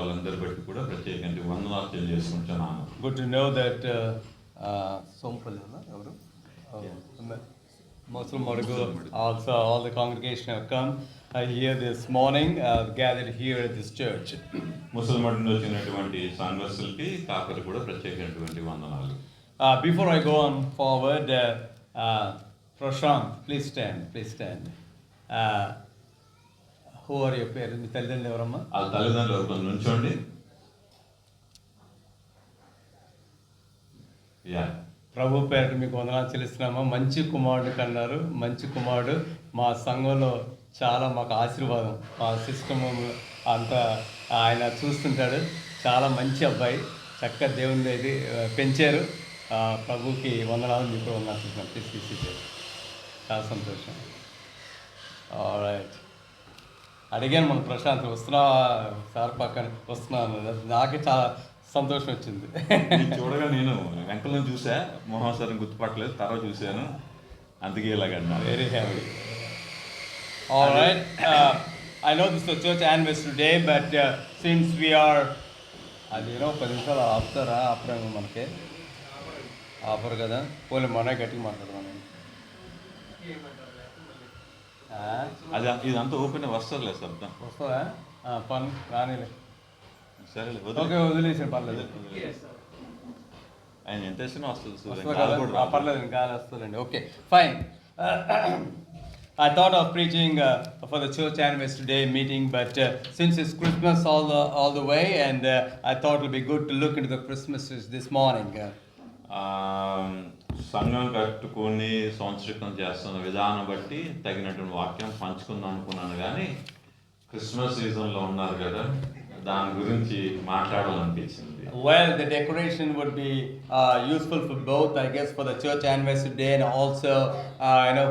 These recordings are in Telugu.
వాళ్ళందరి బట్టి కూడా ప్రత్యేకంగా వందనాలు తెలియజేసుకుంటున్నాను. Good to know that Sompalana, Muslim Madugu, also all the congregation have come here this morning, gathered here at this church. ముస్లిం నుండి వచ్చినటువంటి సంఘస్థులకి కాకరు కూడా ప్రత్యేకమైనటువంటి వందనాలు. Before I go on forward, Prashant, please stand. Who are your parents? మీ తల్లిదండ్రులు ఎవరమ్మా? ఆ తల్లిదండ్రులు ఒకరు నుంచోండి. ప్రభు పేరిట మీకు వందనాలు చెల్లిస్తున్నామా. మంచి కుమారుడు కన్నారు. మంచి కుమారుడు మా సంఘంలో చాలా మాకు ఆశీర్వాదం. మా సిస్టమ్ అంతా ఆయన చూస్తుంటాడు. చాలా మంచి అబ్బాయి, చక్కగా దేవుని ఇది పెంచారు. ప్రభుకి వందనాలు, మీకు వందనాలు చెప్తున్నాను. తీసుకొచ్చేసారు, చాలా సంతోషం. రైట్, అడిగాను మన ప్రశాంత్ వస్తున్నావా సార్ పక్కన, వస్తున్నాను. నాకే చాలా సంతోషం వచ్చింది. చూడగా నేను వెంకలను చూసా, మోహన్ సార్ని గుర్తుపట్టలేదు, తర్వాత చూశాను, అందుకే ఇలాగన్నా. Very happy. All right, I know this is the church anniversary today, but since we are, అది 10 నిమిషాలు ఆపుతారా? ఆపరేమో మనకి ఆపరు కదా. పోలే మన గట్టిగా మాట్లాడదాం. అది ఇదంతా ఓపెన్ వస్తుందిలే శబ్దం. వస్తుందా? పని రానిలే. సరేలే, ఓకే, వదిలేసాను, పర్లేదు. ఆయన ఎంత వేసినా వస్తుంది. పర్లేదు, ఇంకా వస్తుందండి. Okay, fine. I thought of preaching for the church anniversary today meeting, but since it's Christmas all the way, and I thought it would be good to look into the Christmases this morning. సంఘం కట్టుకొని సంవత్సరం చేస్తున్న విధానం బట్టి తగినటువంటి వాక్యం పంచుకుందాం అనుకున్నాను, కానీ క్రిస్మస్ సీజన్లో ఉన్నారు కదా, దాని గురించి మాట్లాడాలనిపించింది. Well, the decoration would be useful for both, I guess, for the church anniversary day and also,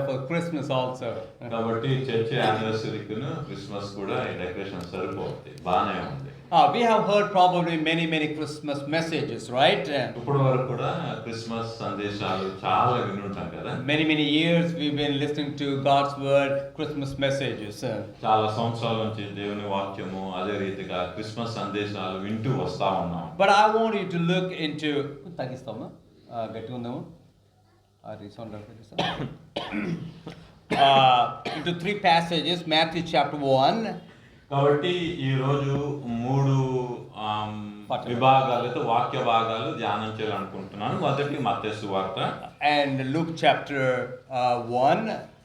for Christmas also. కాబట్టి చర్చ్ యానివర్సరీకి క్రిస్మస్ కూడా ఈ డెకరేషన్ సరిపోతుంది, బాగానే ఉంది. We have heard probably many Christmas messages, right? ఇప్పుడు వరకు కూడా క్రిస్మస్ సందేశాలు చాలా వినుంటాం కదా. Many years we've been listening to God's word, Christmas messages. చాలా సంవత్సరాల నుంచి దేవుని వాక్యము అదే రీతిగా క్రిస్మస్ సందేశాలు వింటూ వస్తా ఉన్నాం. But I want you to look into తగ్గిస్తామా గట్టిగా ఉందాము into 3 passages, Matthew chapter 1. కాబట్టి ఈరోజు 3 విభాగాలతో వాక్య భాగాలు ధ్యానం చేయాలనుకుంటున్నాను. మొదటి మత్తయి సువార్త and Luke chapter 1,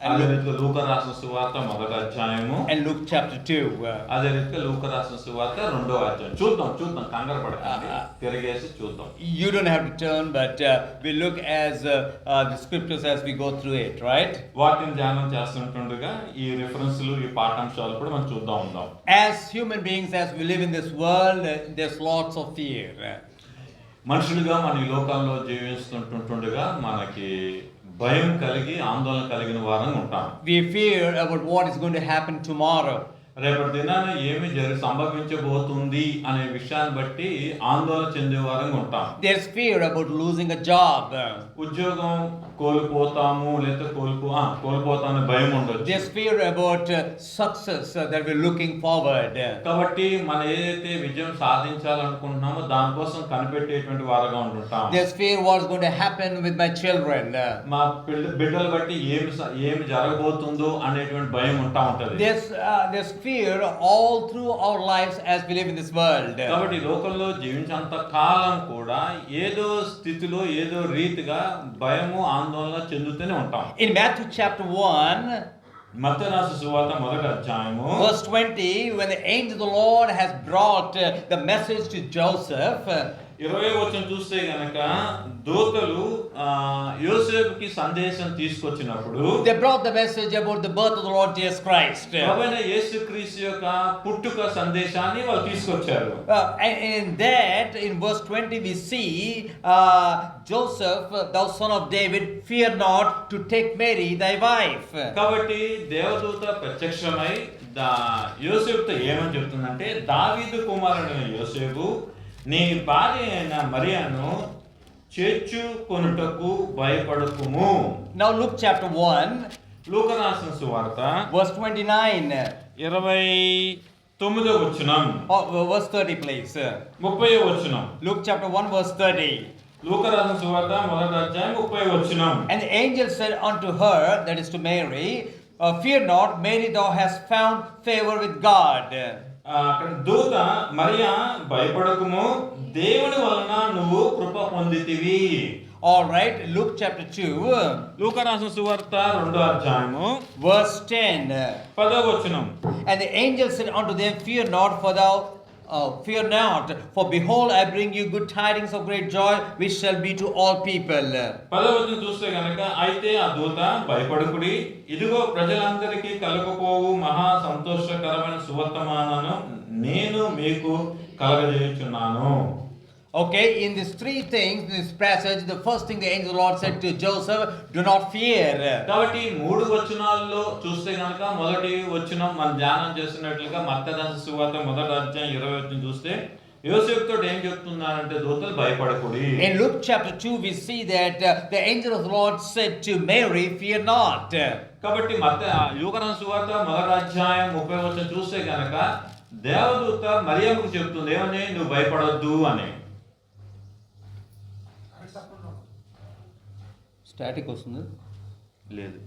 అదే రీతిగా లూకా రాసిన సువార్త 1వ అధ్యాయము and Luke chapter 2. అదే రీతిగా లూకా రాసిన సువార్త 2వ అధ్యాయం. చూద్దాం, కంగారు పడకండి, తిరిగేసి చూద్దాం. You don't have to turn, but we look as the scriptures as we go through it, right? వాటిని ధ్యానం చేస్తుంటుండగా ఈ రిఫరెన్స్లు, ఈ పాఠాంశాలు కూడా మనం చూద్దాం. As human beings, as we live in this world, there's lots of fear. మనుషులుగా మన ఈ లోకంలో జీవిస్తుంటుండగా మనకి భయం కలిగి ఆందోళన కలిగిన వారంగా ఉంటాం. We fear about what is going to happen tomorrow. రేపటి దినాన ఏమి సంభవించబోతుంది అనే విషయాన్ని బట్టి ఆందోళన చెందే వారంగా ఉంటాం. There's fear about losing a job. ఉద్యోగం కోల్పోతాము లేదా కోల్పోతామనే భయం ఉండొచ్చు. There's fear about success that we're looking forward. కాబట్టి మనం ఏదైతే విజయం సాధించాలనుకుంటున్నామో దానికోసం కనిపెట్టేటువంటి వారుగా ఉంటుంటాం. There's fear what's going to happen with my children. మా బిడ్డలు బట్టి ఏమి జరగబోతుందో అనేటువంటి భయం ఉంటా ఉంటది. There's fear all through our lives as we live in this world. కాబట్టి లోకంలో జీవించేంత కాలం కూడా ఏదో స్థితిలో ఏదో రీతిగా భయము ఆందోళన చెందుతూనే ఉంటాం. In Matthew chapter 1, మత్తయి రాసిన సువార్త 1వ అధ్యాయము verse 20, when the angel of the Lord has brought the message to Joseph, 20వ వచనం చూస్తే గనక దూతలు యోసేపుకి సందేశం తీసుకొచ్చినప్పుడు they brought the message about the birth of the Lord Jesus Christ. ప్రభువైన యేసుక్రీస్తు యొక్క పుట్టుక సందేశాన్ని వాళ్ళు తీసుకొచ్చారు. And in that, in verse 20, we see Joseph, thou son of David, fear not to take Mary thy wife. కాబట్టి దేవదూత ప్రత్యక్షమై యోసేపుతో ఏమని చెప్తుందంటే, దావీదు కుమారుడైన యోసేపు నీ భార్య అయిన మరియను చేర్చుకొనుటకు భయపడకుము. Now Luke chapter 1, లూకా రాసిన సువార్త verse 29. 29 9వ వచనం, Verse 30, please. 30వ వచనం. Luke chapter 1, verse 30. లూకా రాసిన సువార్త 1వ అధ్యాయం 30వ వచనం. And the angel said unto her, that is to Mary, fear not, Mary, thou hast found favor with God. అక్కడ దూత, మరియా భయపడకుము, దేవుని వలన నువ్వు కృప పొందితివి. All right, Luke chapter 2, లూకా రాసిన సువార్త 2వ అధ్యాయము verse 10. 10వ వచనం. And the angel said unto them, fear not, fear not, for behold, I bring you good tidings of great joy, which shall be to all people. 10వ వచనం చూస్తే గనక, అయితే ఆ దూత భయపడకుడి, ఇదిగో ప్రజలందరికీ కలుగపోవు మహా సంతోషకరమైన సువర్తమానను నేను మీకు కలగజేయుచున్నాను. Okay, in these three things, in this passage, the first thing the angel of the Lord said to Joseph, do not fear. కాబట్టి 3 వచనాల్లో చూస్తే గనక, మొదటి వచనం మనం ధ్యానం చేస్తున్నట్లుగా మత్తయి రాసిన సువార్త 1వ అధ్యాయం 20వ వచనం చూస్తే యోసేపుతో ఏం చెప్తున్నారంటే, దూతలు భయపడకుడి. In Luke chapter 2, we see that the angel of the Lord said to Mary, fear not. కాబట్టి లూకా రాసిన సువార్త 1వ అధ్యాయం 30వ వచనం చూస్తే గనక, దేవదూత మరియమ్మకు చెప్తుంది ఏమని, నువ్వు భయపడొద్దు అని. Static వస్తుంది లేదు.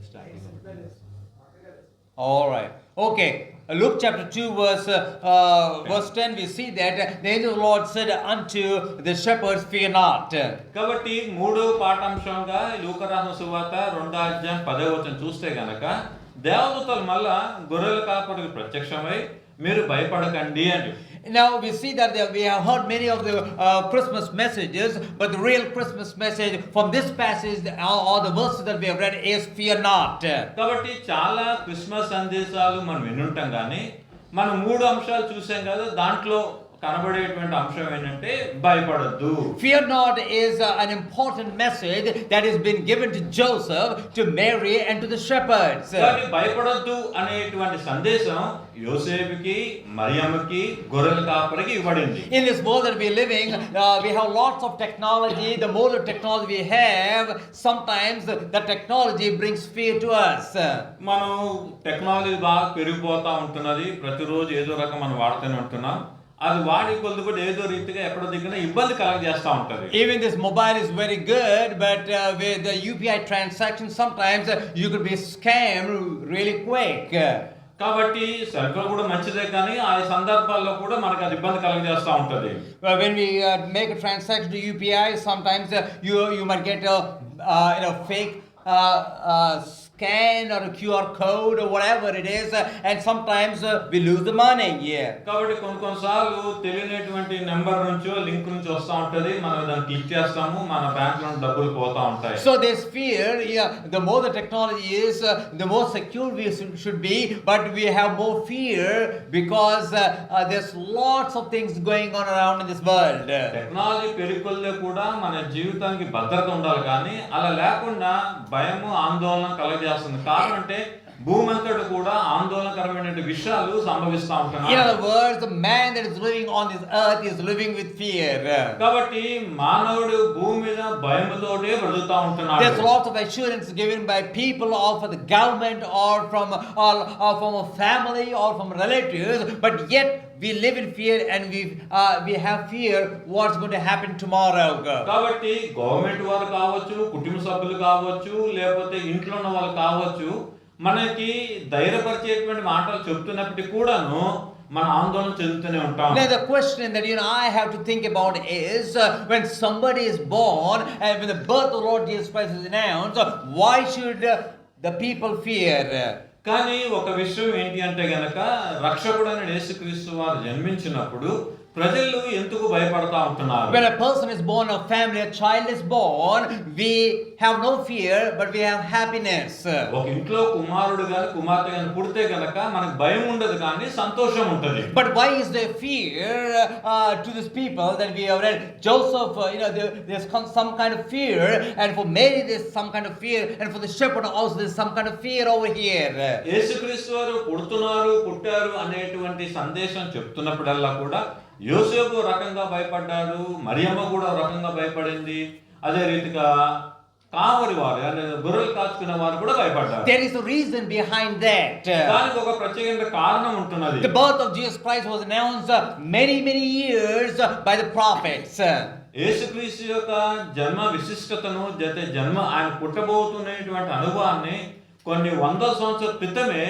All right. Okay. Luke chapter 2, verse 10, we see that the angel of the Lord said unto the shepherds, fear not. కాబట్టి 3వ పాఠాంశంగా లూకా రాసిన సువార్త 2వ అధ్యాయం 10వ వచనం చూస్తే గనక, దేవదూతలు మళ్ళా గొర్రెల కాపరికి ప్రత్యక్షమై మీరు భయపడకండి అని. Now we see that we have heard many of the Christmas messages, but the real Christmas message from this passage or the verses that we have read is fear not. కాబట్టి చాలా క్రిస్మస్ సందేశాలు మనం వినుంటాం కానీ, మనం 3 అంశాలు చూసాం కదా, దాంట్లో కనబడేటువంటి అంశం ఏంటంటే భయపడొద్దు. Fear not is an important message that has been given to Joseph, to Mary and to the shepherds. కాబట్టి భయపడొద్దు అనేటువంటి సందేశం యోసేపుకి, మరియమ్మకి, గొర్రెల కాపరికి ఇవ్వబడింది. In this world that we are living, we have lots of technology. The more the technology we have, sometimes the technology brings fear to us. మనం టెక్నాలజీ బాగా పెరిగిపోతా ఉంటున్నది, ప్రతిరోజు ఏదో రకం మనం వాడుతూనే ఉంటున్నాం. అది వాడి కొద్ది కూడా ఏదో రీతిగా ఎక్కడో దిగిన ఇబ్బంది కలగజేస్తూ ఉంటుంది. Even this mobile is very good, but with the UPI transaction, sometimes you could be scammed really quick. కాబట్టి సెల్ ఫోన్ కూడా మంచిదే, కానీ ఆ సందర్భాల్లో కూడా మనకు అది ఇబ్బంది కలగజేస్తూ ఉంటుంది. When we make a transaction to UPI, sometimes you might get a fake scan or a QR code or whatever it is, and sometimes we lose the money. Yeah. కాబట్టి కొన్నిసార్లు తెలియనటువంటి నెంబర్ నుంచో లింక్ నుంచి వస్తూ ఉంటది, మనం దాన్ని క్లిక్ చేస్తాము, మన బ్యాంక్ లో డబ్బులు పోతా ఉంటాయి. So there's fear. Yeah, the more the technology is, the more secure we should be, but we have more fear because there's lots of things going on around in this world. Technology పెరుగుదల కూడా మన జీవితానికి భద్రత ఉండాలి, కానీ అలా లేకుండా భయము, ఆందోళన కలగజేస్తుంది. కారణం అంటే భూమి అంతటా కూడా ఆందోళనకరమైన విషయాలు సంభవిస్తూ ఉంటున్నాయి. In other words, the man that is living on this earth is living with fear. కాబట్టి మానవుడు భూమి మీద భయముతోటే బ్రతుకుతా ఉంటున్నాడు. There's lots of assurance given by people or from the government or from a family or from relatives, but yet we live in fear and we have fear what's going to happen tomorrow. కాబట్టి గవర్నమెంట్ వారు కావచ్చు, కుటుంబ సభ్యులు కావచ్చు, లేకపోతే ఇంట్లో ఉన్న వాళ్ళు కావచ్చు, మనకి ధైర్యపరిచేటువంటి మాటలు చెప్తున్నప్పటికీ కూడాను మన ఆందోళన చెందుతూనే ఉంటాం. Now the question that I have to think about is when somebody is born and when the birth of the Lord Jesus Christ is announced, why should the people fear? కానీ ఒక విషయం ఏంటి అంటే గనక, రక్షకుడైన యేసుక్రీస్తు వారు జన్మించినప్పుడు ప్రజలు ఎందుకు భయపడతా ఉంటున్నారు? When a person is born, a family, a child is born, we have no fear, but we have happiness. ఒక ఇంట్లో కుమారుడు గాని కుమార్తె గాని పుడితే గనక మనకు భయం ఉండదు, కానీ సంతోషం ఉంటది. But why is there fear to these people that we have read? Joseph, there's some kind of fear, and for Mary there's some kind of fear, and for the shepherd also there's some kind of fear over here. యేసుక్రీస్తు వారు పుట్టారు అనేటువంటి సందేశం చెప్తున్నప్పుడల్లా కూడా యోసేపు రకంగా భయపడ్డాడు, మరియమ్మ కూడా రకంగా భయపడింది. అదే రీతిగా కావలి వారు గొర్రెలు కాచుకునే వారు కూడా భయపడ్డారు. There is a reason behind that. దానికి ఒక ప్రత్యేకమైన కారణం ఉంటున్నది. The birth of Jesus Christ was announced many years by the prophets. యేసుక్రీస్తు యొక్క జన్మ విశిష్టతను జన్మ ఆయన పుట్టబోతున్నటువంటి అనుభవాన్ని కొన్ని 100 సంవత్సరాల క్రితమే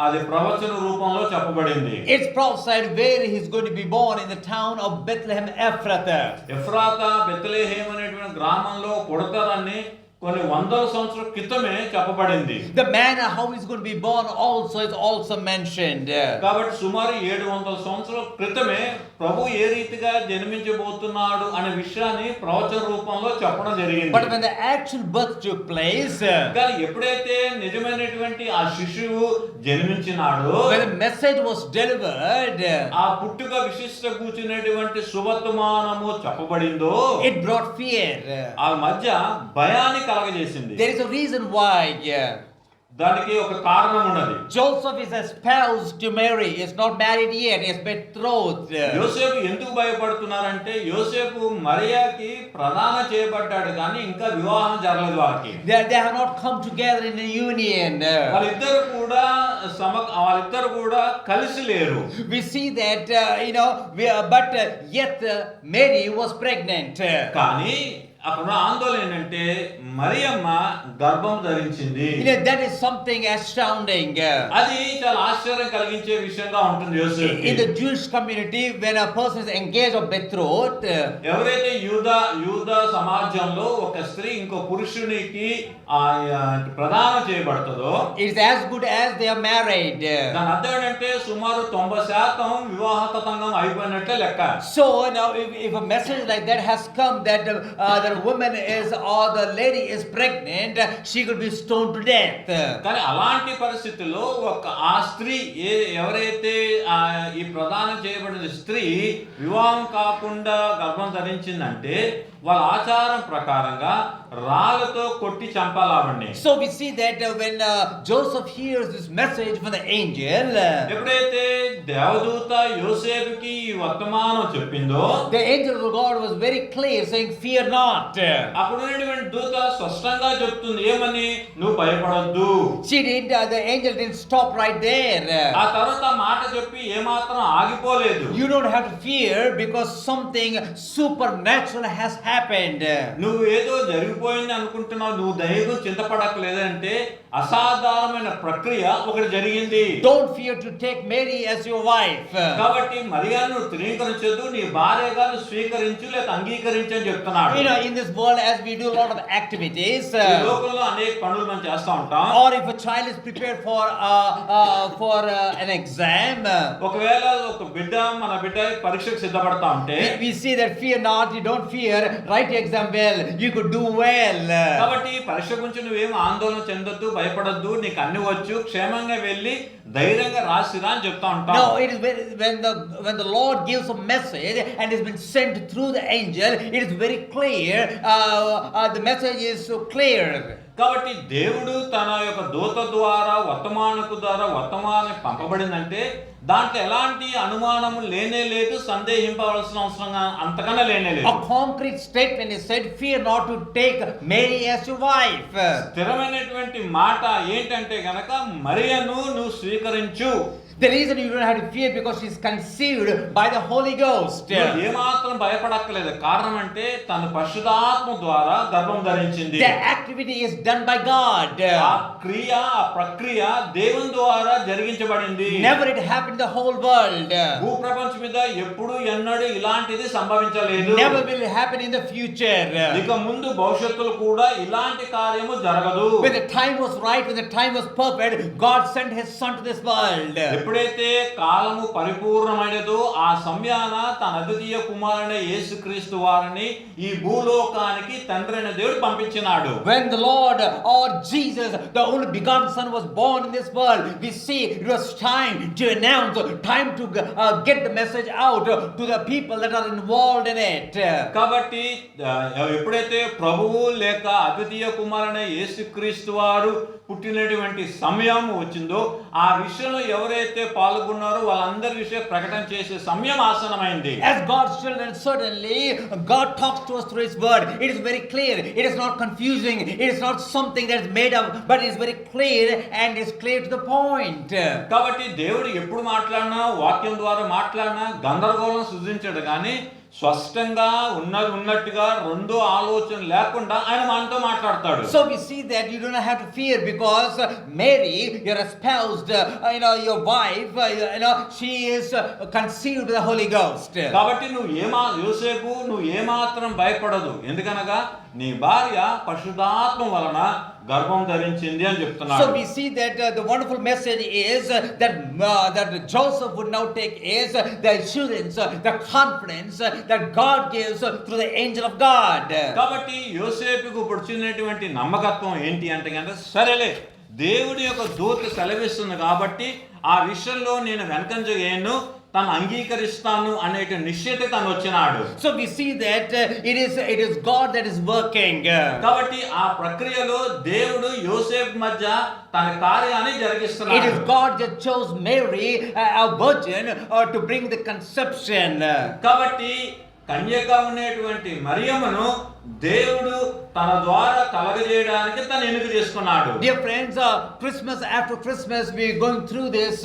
అది ప్రవచన రూపంలో చెప్పబడింది. It's prophesied where he's going to be born, in the town of Bethlehem Ephrathah. Ephrathah Bethlehem అనేటువంటి గ్రామంలో పుడతారని కొన్ని 100 సంవత్సరాల క్రితమే చెప్పబడింది. The manner how he's going to be born also is also mentioned. కాబట్టి సుమారు 700 సంవత్సరాల క్రితమే ప్రభు ఏ రీతిగా జన్మించబోతున్నాడు అనే విషయాన్ని ప్రవచన రూపంలో చెప్పడం జరిగింది. But when the actual birth took place, కానీ ఎప్పుడైతే నిజమైనటువంటి ఆ శిశువు జన్మించినాడో, when the message was delivered, ఆ పుట్టుక విశిష్ట కూర్చునేటువంటి శుభవర్తమానము చెప్పబడిందో, it brought fear. ఆ మధ్య భయాన్ని కలగజేసింది. There is a reason why. దానికి ఒక కారణం ఉన్నది. Joseph is espoused to Mary. He is not married yet. He is betrothed. యోసేపు ఎందుకు భయపడుతున్నారంటే, యోసేపు మరియాకి ప్రదాన చేయబడ్డాడు కానీ ఇంకా వివాహం జరగలేదు వారికి. They have not come together in a union. వాళ్ళిద్దరు కూడా కలిసి లేరు. We see that but yet Mary was pregnant. కానీ అక్కడ ఆందోళన ఏంటంటే మరియమ్మ గర్భం ధరించింది. That is something astounding. అది చాలా ఆశ్చర్యం కలిగించే విషయంగా ఉంటుంది యోసేపుకి. In the Jewish community, when a person is engaged or betrothed, ఎవరైతే యూదా సమాజంలో ఒక స్త్రీ ఇంకో పురుషునికి ప్రదానం చేయబడుతుందో, it is as good as they are married. దాని అర్థం ఏంటంటే సుమారు 90% వివాహతంగం అయిపోయినట్లే లెక్క. So now if a message like that has come that the woman is or the lady is pregnant, she could be stoned to death. కానీ అలాంటి పరిస్థితుల్లో ఆ స్త్రీ ఎవరైతే ఈ ప్రదానం చేయబడిన స్త్రీ వివాహం కాకుండా గర్భం ధరించిందంటే వాళ్ళ ఆచారం ప్రకారంగా రాళ్ళతో కొట్టి చంపాలావండి. So we see that when Joseph hears this message from the angel, ఎప్పుడైతే దేవదూత యోసేపుకి ఈ వర్తమానం చెప్పిందో, the angel of God was very clear saying, fear not. అప్పుడు ఉన్నటువంటి దూత స్పష్టంగా చెప్తుంది, ఏమని? నువ్వు భయపడొద్దు. The angel didn't stop right there. ఆ తర్వాత మాట చెప్పి ఏమాత్రం ఆగిపోలేదు. You don't have to fear because something supernatural has happened. నువ్వు ఏదో జరిగిపోయింది అనుకుంటున్నావు, నువ్వు దయకు చింతపడకలేదంటే అసాధారణమైన ప్రక్రియ ఒకటి జరిగింది. Don't fear to take Mary as your wife. కాబట్టి మరియాను తృణీకరించొద్దు, నీ భార్యగా స్వీకరించు లేక అంగీకరించు అని చెప్తున్నాడు. In this world, as we do a lot of activities, ఈ లోకంలో అనేక పనులు మనం చేస్తూ ఉంటాం. or if a child is prepared for an exam, ఒకవేళ మన బిడ్డ పరీక్షకు సిద్ధపడతా ఉంటే, we see that fear not, you don't fear, write your exam well, you could do well. కాబట్టి పరీక్ష గురించి నువ్వేం ఆందోళన చెందొద్దు, భయపడొద్దు, నీకు అన్ని వచ్చు, క్షేమంగా వెళ్ళి ధైర్యంగా రాసిరా అని చెప్తా ఉంటాం. No, it is when the Lord gives a message and it's been sent through the angel, it is very clear. The message is so clear. కాబట్టి దేవుడు తన యొక్క దూత ద్వారా వర్తమానం పంపబడిందంటే దాంట్లో ఎలాంటి అనుమానము లేనే లేదు, సందేహింపవలసిన అవసరం అంతకన్నా లేనే లేదు. A concrete statement is said, fear not to take Mary as your wife. స్థిరమైనటువంటి మాట ఏంటంటే గనక మరియను నువ్వు స్వీకరించు. The reason you don't have to fear because she is conceived by the Holy Ghost. ఏమాత్రం భయపడక్కలేదు. కారణం అంటే తన పరిశుద్ధాత్మ ద్వారా గర్భం ధరించింది. The activity is done by God. ఆ ప్రక్రియ దేవుని ద్వారా జరిగించబడింది. Never it happened in the whole world. భూప్రపంచం మీద ఎప్పుడు ఎన్నడూ ఇలాంటిది సంభవించలేదు. Never will it happen in the future. ఇక ముందు భవిష్యత్తులో కూడా ఇలాంటి కార్యము జరగదు. When the time was right, when the time was perfect, God sent His Son to this world. ఎప్పుడైతే కాలము పరిపూర్ణమైనదో ఆ సమయాన తన అద్వితీయ కుమారుడైన యేసుక్రీస్తు వారిని ఈ భూలోకానికి తండ్రి అయిన దేవుడు పంపించినాడు. When the Lord or Jesus, the only begotten Son, was born in this world, we see it was time to announce, time to get the message out to the people that are involved in it. కాబట్టి ఎప్పుడైతే ప్రభువు లేక అద్వితీయ కుమారుడైన యేసుక్రీస్తు వారు పుట్టినటువంటి సమయం వచ్చిందో ఆ విషయంలో ఎవరైతే ఎవరైతే పాల్గొన్నారో వాళ్ళందరి విషయం ప్రకటన చేసే సమయం ఆసనమైంది. As God's children, certainly God talks to us through His word. It is very clear. It is not confusing. It is not something that is made up, but it is very clear and is clear to the point. కాబట్టి దేవుడు ఎప్పుడు మాట్లాడినా, వాక్యం ద్వారా మాట్లాడినా గందరగోళం సృజించాడు కానీ స్పష్టంగా ఉన్నట్టుగా రెండో ఆలోచన లేకుండా ఆయన మనతో మాట్లాడతాడు. So we see that you do not have to fear because Mary, your espoused, your wife, she is conceived with the Holy Ghost. కాబట్టి యోసేపు నువ్వు ఏమాత్రం భయపడదు, ఎందుకనగా నీ భార్య పరిశుద్ధాత్మ వలన గర్భం ధరించింది అని చెప్తున్నాడు. So we see that the wonderful message is that Joseph would now take is the assurance, the confidence that God gives through the angel of God. కాబట్టి యోసేపుకు ఇప్పుడు వచ్చినటువంటి నమ్మకత్వం ఏంటి అంటే కనుక సరేలే దేవుడి యొక్క దూత సెలవిస్తుంది కాబట్టి ఆ విషయంలో నేను వెనకంజ చేయను, తను అంగీకరిస్తాను అనే నిశ్చయత తను వచ్చినాడు. So we see that it is God that is working. కాబట్టి ఆ ప్రక్రియలో దేవుడు యోసేపు మధ్య తన కార్యాన్ని జరిగిస్తున్నాడు. It is God that chose Mary, a virgin, to bring the conception. కాబట్టి కన్యక ఉన్నటువంటి మరియమ్మను దేవుడు తన ద్వారా కలగజేయడానికి తను ఎన్నిక చేసుకున్నాడు. Dear friends, Christmas after Christmas we are going through this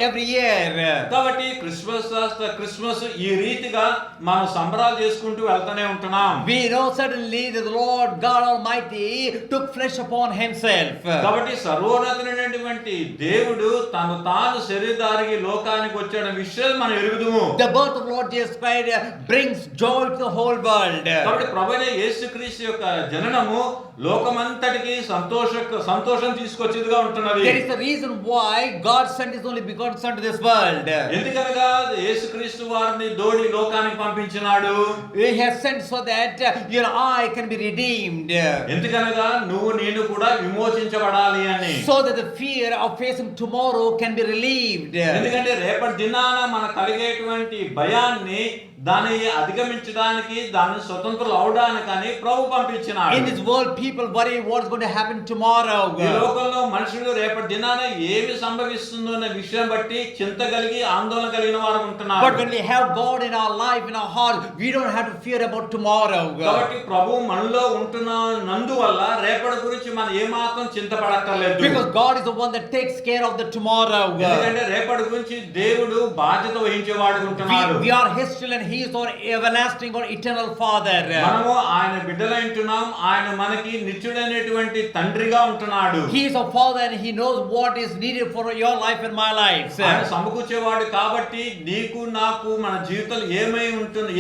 every year. కాబట్టి క్రిస్మస్ ఈ రీతిగా మనం సంబరాలు చేసుకుంటూ వెళ్తూనే ఉంటున్నాం. We know certainly that the Lord God Almighty took flesh upon Himself. కాబట్టి సర్వోన్నతుడైనటువంటి దేవుడు తాను శరీరధారికి లోకానికి వచ్చిన విషయాలు మనం ఎరుగుదుము. The birth of Lord Jesus Christ brings joy to the whole world. కాబట్టి ప్రభువైన యేసుక్రీస్తు యొక్క జననము లోకమంతటికి సంతోషం తీసుకొచ్చేదిగా ఉంటున్నది. There is a reason why God sent His only begotten Son to this world. ఎందుకనగా యేసుక్రీస్తు వారిని దోడి లోకానికి పంపించినాడు. He has sent so that you and I can be redeemed. ఎందుకనగా నువ్వు నేను కూడా విమోచించబడాలి అని. So that the fear of facing tomorrow can be relieved. ఎందుకంటే రేపటి దినాన మన కలిగేటువంటి భయాన్ని దాన్ని అధిగమించడానికి దాన్ని స్వతంత్రులు అవడానికని ప్రభు పంపించినాడు. In this world people worry what is going to happen tomorrow. ఈ లోకంలో మనుషులు రేపటి దినాన ఏమి సంభవిస్తుందో అనే విషయం బట్టి చింత కలిగి ఆందోళన కలిగిన వారు ఉంటున్నారు. But when we have God in our life, in our heart, we don't have to fear about tomorrow. కాబట్టి ప్రభు మనలో ఉంటున్నందువల్ల రేపటి గురించి మనం ఏమాత్రం చింతపడక్కర్లేదు. Because God is the one that takes care of the tomorrow. ఎందుకంటే రేపటి గురించి దేవుడు బాధ్యత వహించేవాడు ఉంటున్నాడు. We are His children. He is our everlasting or eternal Father. మనము ఆయన బిడ్డలైంటున్నాం. ఆయన మనకి నిత్యుడైనటువంటి తండ్రిగా ఉంటున్నాడు. He is a father and He knows what is needed for your life and my life. ఆయన సమకూర్చేవాడు కాబట్టి నీకు నాకు మన జీవితంలో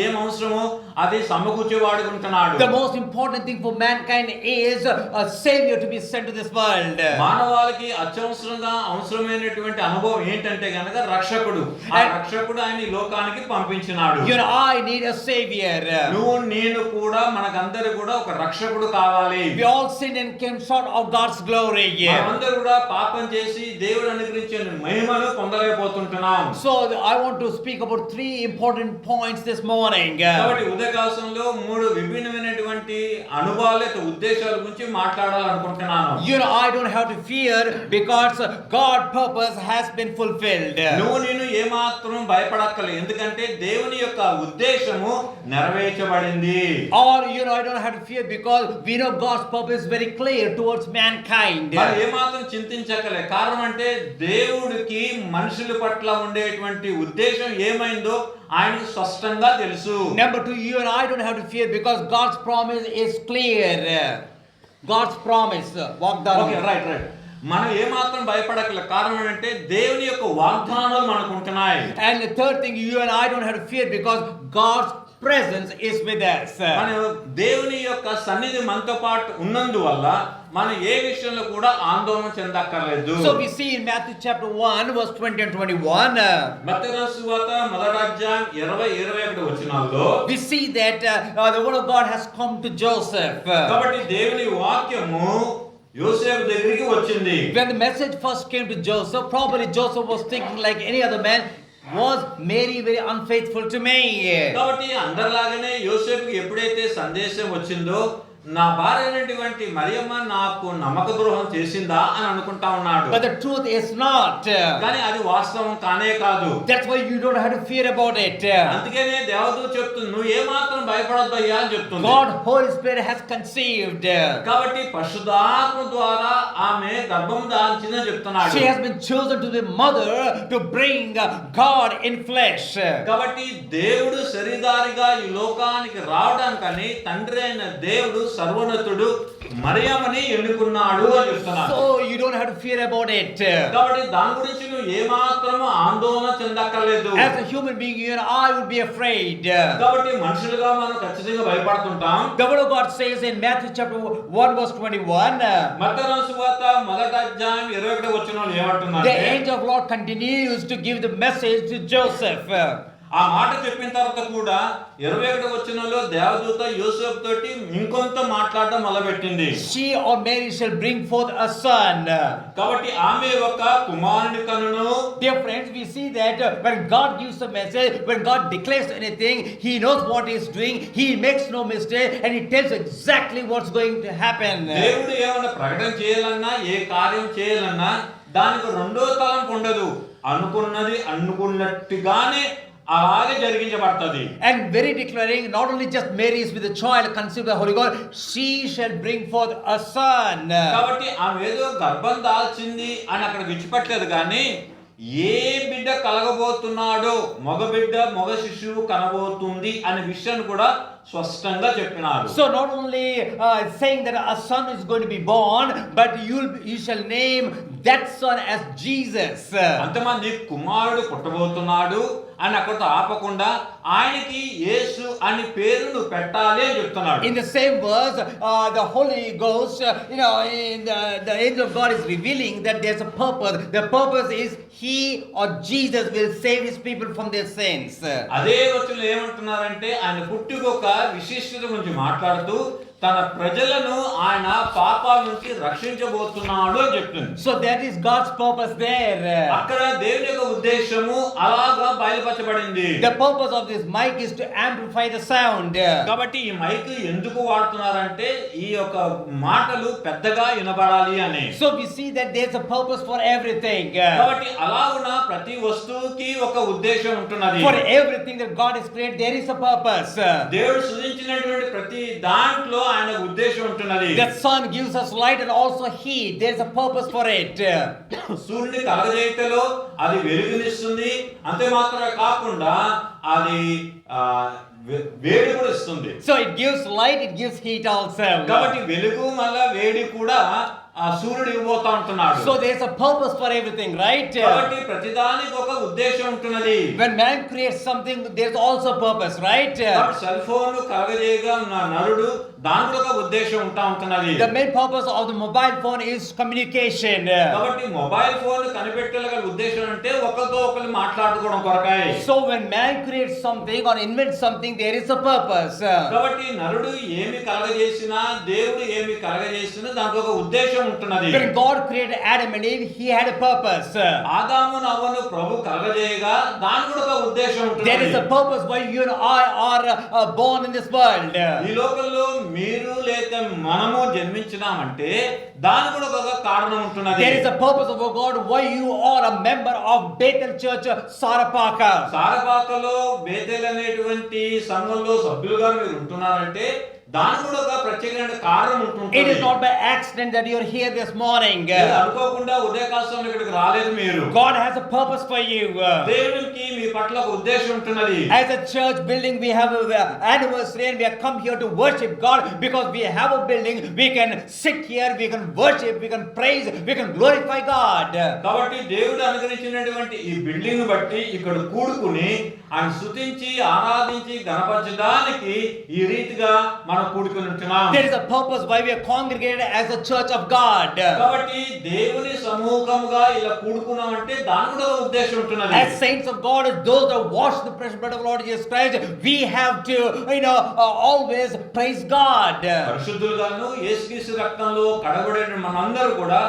ఏం అవసరమో అది సమకూర్చేవాడు ఉంటున్నాడు. The most important thing for mankind is a savior to be sent to this world. మానవాళికి అవసరమైనటువంటి అనుభవం ఏంటంటే గనక రక్షకుడు. ఆ రక్షకుడు ఆయన ఈ లోకానికి పంపించినాడు. You and I need a savior. నువ్వు నేను కూడా మనకందరూ కూడా ఒక రక్షకుడు కావాలి. We all sinned and came short of God's glory. మనమందరూ కూడా పాపం చేసి దేవుడు అనుగ్రహించిన మహిమను పొందలేకపోతుంటున్నాం. So I want to speak about three important points this morning. కాబట్టి ఉదయకాలంలో మూడు విభిన్నమైనటువంటి అనుభవాలు ఉద్దేశాల గురించి మాట్లాడాలనుకుంటున్నాను. You know, I don't have to fear because God's purpose has been fulfilled. నువ్వు నేను ఏమాత్రం భయపడక్కర్లేదు, ఎందుకంటే దేవుని యొక్క ఉద్దేశము నెరవేర్చబడింది. Or I don't have to fear because we know God's purpose is very clear towards mankind. మరి ఏమాత్రం చింతించక్కర్లేదు, కారణం అంటే దేవుడికి మనుషుల పట్ల ఉండేటువంటి ఉద్దేశం ఏమైందో ఆయనకు స్పష్టంగా తెలుసు. Number two, you and I don't have to fear because God's promise is clear. God's promise, వాగ్దానం. Okay, right. మనం ఏమాత్రం భయపడక్కర్లేదు, కారణం అంటే దేవుని యొక్క వాగ్దానాలు మనకు ఉంటున్నాయి. And the third thing, you and I don't have to fear because God's presence is with us. మన దేవుని యొక్క సన్నిధి మనతో పాటు ఉన్నందువల్ల మనం ఏ విషయంలో కూడా ఆందోళన చెందక్కర్లేదు. So we see in Matthew chapter 1 verse 20 and 21. మత్తయి రాసిన సువార్త మొదటి అధ్యాయం 20-21 వచనాల్లో we see that the word of God has come to Joseph. కాబట్టి దేవుని వాక్యము యోసేపు దగ్గరికి వచ్చింది. When the message first came to Joseph, probably Joseph was thinking like any other man, was Mary very unfaithful to me? కాబట్టి అందరిలాగానే యోసేపుకి ఎప్పుడైతే సందేశం వచ్చిందో నా భార్య అయినటువంటి మరియమ్మ నాకు నమ్మక ద్రోహం చేసిందా అని అనుకుంటా ఉన్నాడు. But the truth is not. కానీ అది వాస్తవం కానే కాదు. That's why you don't have to fear about it. అందుకనే దేవదూత చెప్తుంది, నువ్వు ఏమాత్రం భయపడొద్దయ్యా అని చెప్తుంది. God, Holy Spirit has conceived. కాబట్టి పరిశుద్ధాత్మ ద్వారా ఆమె గర్భం దాల్చిందని చెప్తున్నాడు. She has been chosen to be mother to bring God in flesh. కాబట్టి దేవుడు శరీరధారిగా ఈ లోకానికి రావడానికని తండ్రి అయిన దేవుడు సర్వోన్నతుడు మరియమ్మని ఎన్నుకున్నాడు అని చెప్తున్నాడు. So you don't have to fear about it. కాబట్టి దాని గురించి నువ్వు ఏమాత్రము ఆందోళన చెందక్కర్లేదు. As a human being, you and I would be afraid. కాబట్టి మనుషులుగా మనం ఖచ్చితంగా భయపడుతుంటాం. The word of God says in Matthew chapter 1 verse 21. మత్తయి సువార్త 1:21 The ఏమంటున్నారంటే, angel of Lord continues to give the message to Joseph. ఆ మాట చెప్పిన తర్వాత కూడా 21 దేవదూత యోసేపు తోటి ఇంకొంత మాట్లాడడం మొదలుపెట్టింది. She or Mary shall bring forth a son. కాబట్టి ఆమె ఒక కుమారుని కనును. Dear friends, we see that when God gives a message, when God declares anything, He knows what He is doing. He makes no mistake, and He tells exactly what's going to happen. దేవుడు ఏమైనా ప్రకటన చేయాలన్నా, ఏ కార్యం చేయాలన్నా దానికి రెండో తలంపు ఉండదు. అనుకున్నది అనుకున్నట్టుగానే అలాగే జరిగించబడుతుంది. And very declaring, not only just Mary is with the child conceived by the Holy God, she shall bring forth a son. కాబట్టి ఆమె ఏదో గర్భం దాల్చింది అని అక్కడ విడిచిపెట్టలేదు, కానీ ఏ బిడ్డ కలగబోతున్నాడో, మగ బిడ్డ మగ శిశువు కనబోతుంది అనే విషయాన్ని కూడా స్పష్టంగా చెప్పినారు. So not only saying that a son is going to be born, but you shall name that son as Jesus. అంతమంది కుమారుడు పుట్టబోతున్నాడు అని అక్కడితో ఆపకుండా ఆయనకి యేసు అని పేరును పెట్టాలి అని చెప్తున్నాడు. In the same verse, the Holy Ghost, the angel of God is revealing that there's a purpose. The purpose is He or Jesus will save His people from their sins. అదే వచనంలో ఏమంటున్నారంటే, ఆయన పుట్టుకొక విశిష్టత గురించి మాట్లాడుతూ తన ప్రజలను ఆయన పాపాల నుంచి రక్షించబోతున్నాడు అని చెప్తుంది. So that is God's purpose there. అక్కడ దేవుని యొక్క ఉద్దేశము అలాగా బయలుపరచబడింది. The purpose of this mic is to amplify the sound. కాబట్టి ఈ మైక్ ఎందుకు వాడుతున్నారంటే ఈ యొక్క మాటలు పెద్దగా వినబడాలి అని. So we see that there's a purpose for everything. కాబట్టి అలాగున ప్రతి వస్తువుకి ఒక ఉద్దేశం ఉంటున్నది. For everything that God has created, there is a purpose. దేవుడు సృజించినటువంటి ప్రతి దాంట్లో ఆయన ఉద్దేశం ఉంటున్నది. The sun gives us light and also heat. There is a purpose for it. సూర్యుని కలగజేయటలో అది వెలుగునిస్తుంది, అంతే మాత్రమే కాకుండా అది వేడి కూడా ఇస్తుంది. So it gives light, it gives heat also. కాబట్టి వెలుగు మళ్ళా వేడి కూడా ఆ సూర్యుడు ఇవ్వబోతా ఉంటున్నాడు. So there's a purpose for everything, right? కాబట్టి ప్రతిదానికి ఒక ఉద్దేశం ఉంటున్నది. When man creates something, there's also purpose, right? Cell phone కలగజేయగా ఉన్న నరుడు దాంట్లో ఒక ఉద్దేశం ఉంటున్నది. The main purpose of the mobile phone is communication. కాబట్టి మొబైల్ ఫోన్ కనిపెట్టగల ఉద్దేశం అంటే ఒకరితో ఒకరు మాట్లాడుకోవడం కొరకాయ. So when man creates something or invents something, there is a purpose. కాబట్టి నరుడు ఏమి కలగజేసినా, దేవుడు ఏమి కలగజేసినా దానికి ఒక ఉద్దేశం ఉంటున్నది. When God created Adam and Eve, He had a purpose. ఆదాము నవ్వను ప్రభు కలగజేయగా దానికి కూడా ఒక ఉద్దేశం ఉంటున్నది. There is a purpose why you and I are born in this world. ఈ లోకంలో మీరు లేక మనము జన్మించినామంటే దానికి కూడా ఒక కారణం ఉంటున్నది. There is a purpose of God why you are a member of Bethel Church Sarapaka. సారపాకలో Bethel అనేటువంటి సంఘంలో సభ్యులుగా మీరు ఉంటున్నారంటే దానికి కూడా ఒక ప్రత్యేకమైన కారణం ఉంటుంది. It is not by accident that you are here this morning. అనుకోకుండా ఉదయకాలంలో ఇక్కడికి రాలేదు మీరు. God has a purpose for you. దేవునికి మీ పట్ల ఒక ఉద్దేశం ఉంటున్నది. As a church building, we have an anniversary and we have come here to worship God because we have a building. We can sit here, we can worship, we can praise, we can glorify God. కాబట్టి దేవుడు అనుగ్రహించినటువంటి ఈ బిల్డింగ్ బట్టి ఇక్కడ కూడుకుని ఆయన స్తుతించి ఆరాధించి గణపరచడానికి ఈ రీతిగా మనం కూడుకుని ఉంటున్నాం. There is a purpose why we are congregated as a church of God. కాబట్టి దేవుని సమూహముగా ఇలా కూడుకున్నామంటే దానికి కూడా ఒక ఉద్దేశం ఉంటున్నది. As saints of God, as those that wash the precious blood of Lord Jesus Christ, we have to always praise God. పరిశుద్ధులుగాను యేసుక్రీస్తు రక్తంలో కడగబడిన మనందరూ కూడా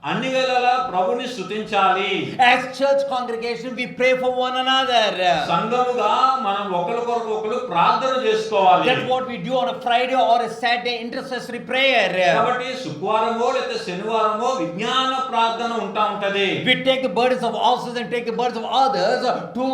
అన్ని వేళలా ప్రభుని స్తుతించాలి. As church congregation, we pray for one another. సంఘముగా మనం ఒకరికొరకు ఒకరు ప్రార్థన చేసుకోవాలి. That's what we do on a Friday or a Saturday intercessory prayer. కాబట్టి శుక్రవారమో లేదా శనివారమో విజ్ఞాన ప్రార్థన ఉంటది. We take the burdens of ourselves and take the burdens of others to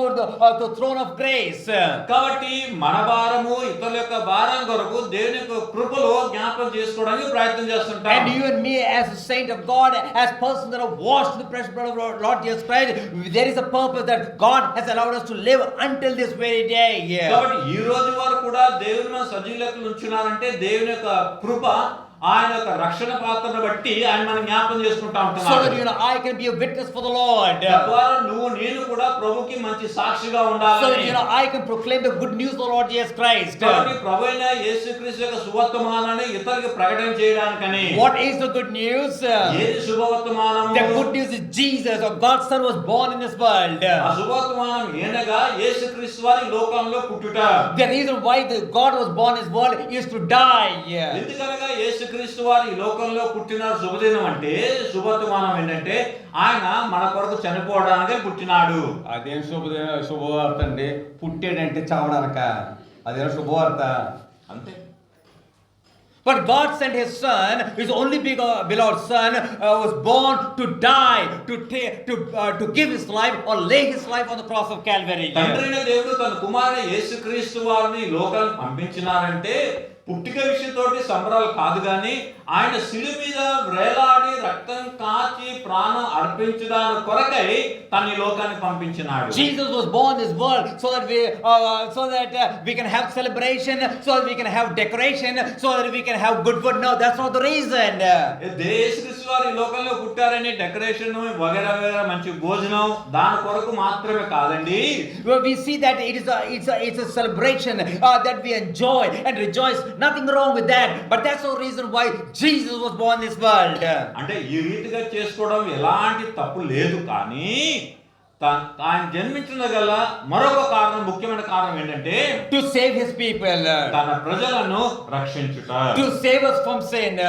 the throne of grace. కాబట్టి మన భారము ఇతరుల యొక్క భారం కొరకు దేవుని యొక్క కృపలో జ్ఞాపకం చేసుకోవడానికి ప్రయత్నం చేస్తుంటాం. And you and me, as a saint of God, as persons that are washed in the precious blood of Lord Jesus Christ, there is a purpose that God has allowed us to live until this very day. కాబట్టి ఈ రోజు వరకు కూడా దేవుని మన సజీవులకు ఉంచున్నారంటే దేవుని యొక్క కృప, ఆయన యొక్క రక్షణ పాత్రను బట్టి ఆయన మనం జ్ఞాపకం చేసుకుంటా So that ఉంటున్నాడు. I can be a witness for the Lord. తద్వారా నువ్వు నేను కూడా ప్రభుకి మంచి సాక్షిగా So ఉండాలని. that I can proclaim the good news of the Lord Jesus Christ. కాబట్టి ప్రభువైన యేసుక్రీస్తు యొక్క సువర్తమానాన్ని ఇతరులకు ప్రకటన చేయడానికని. What is the good news? ఏది శుభవర్తమానము? The good news is Jesus, or God's Son, was born in this world. ఆ శుభవర్తమానం ఏనగా యేసుక్రీస్తు వారి లోకంలో పుట్టుట. The reason why God was born in this world is to die. ఎందుకనగా యేసుక్రీస్తు వారు ఈ లోకంలో పుట్టిన శుభదినం అంటే శుభవర్తమానం ఏంటంటే ఆయన మన కొరకు చనిపోవడానికే పుట్టినాడు. అదేం శుభవార్త అండి? పుట్టాడంటే చావడానిక? అదేం శుభవార్త? అంతే. But God sent His Son, His only beloved Son, was born to die, to give His life or lay His life on the cross of Calvary. తండ్రైన దేవుడు తన కుమారుని యేసుక్రీస్తు వారిని ఈ లోకానికి పంపించినారంటే పుట్టిక విషయంతోటి సంబరాలు కాదు గాని ఆయన శిలువ మీద వేలాడి రక్తం కాచి ప్రాణం అర్పించడానికి కొరకై తన ఈ లోకానికి పంపించినాడు. Jesus was born in this world so that we can have celebration, so that we can have decoration, so that we can have good food. No, that's not the reason. యేసుక్రీస్తు వారు ఈ లోకంలో పుట్టారని డెకరేషన్ వగైరా వగైరా మంచి భోజనం దాని కొరకు మాత్రమే కాదండి. We see that it's a celebration that we enjoy and rejoice. Nothing wrong with that, but that's the reason why Jesus was born in this world. అంటే ఈ రీతిగా చేసుకోవడం ఎలాంటి తప్పు లేదు, కానీ ఆయన జన్మించిన గల మరొక కారణం, ముఖ్యమైన కారణం ఏంటంటే To save His people, తన ప్రజలను రక్షించుట, to save us from sin,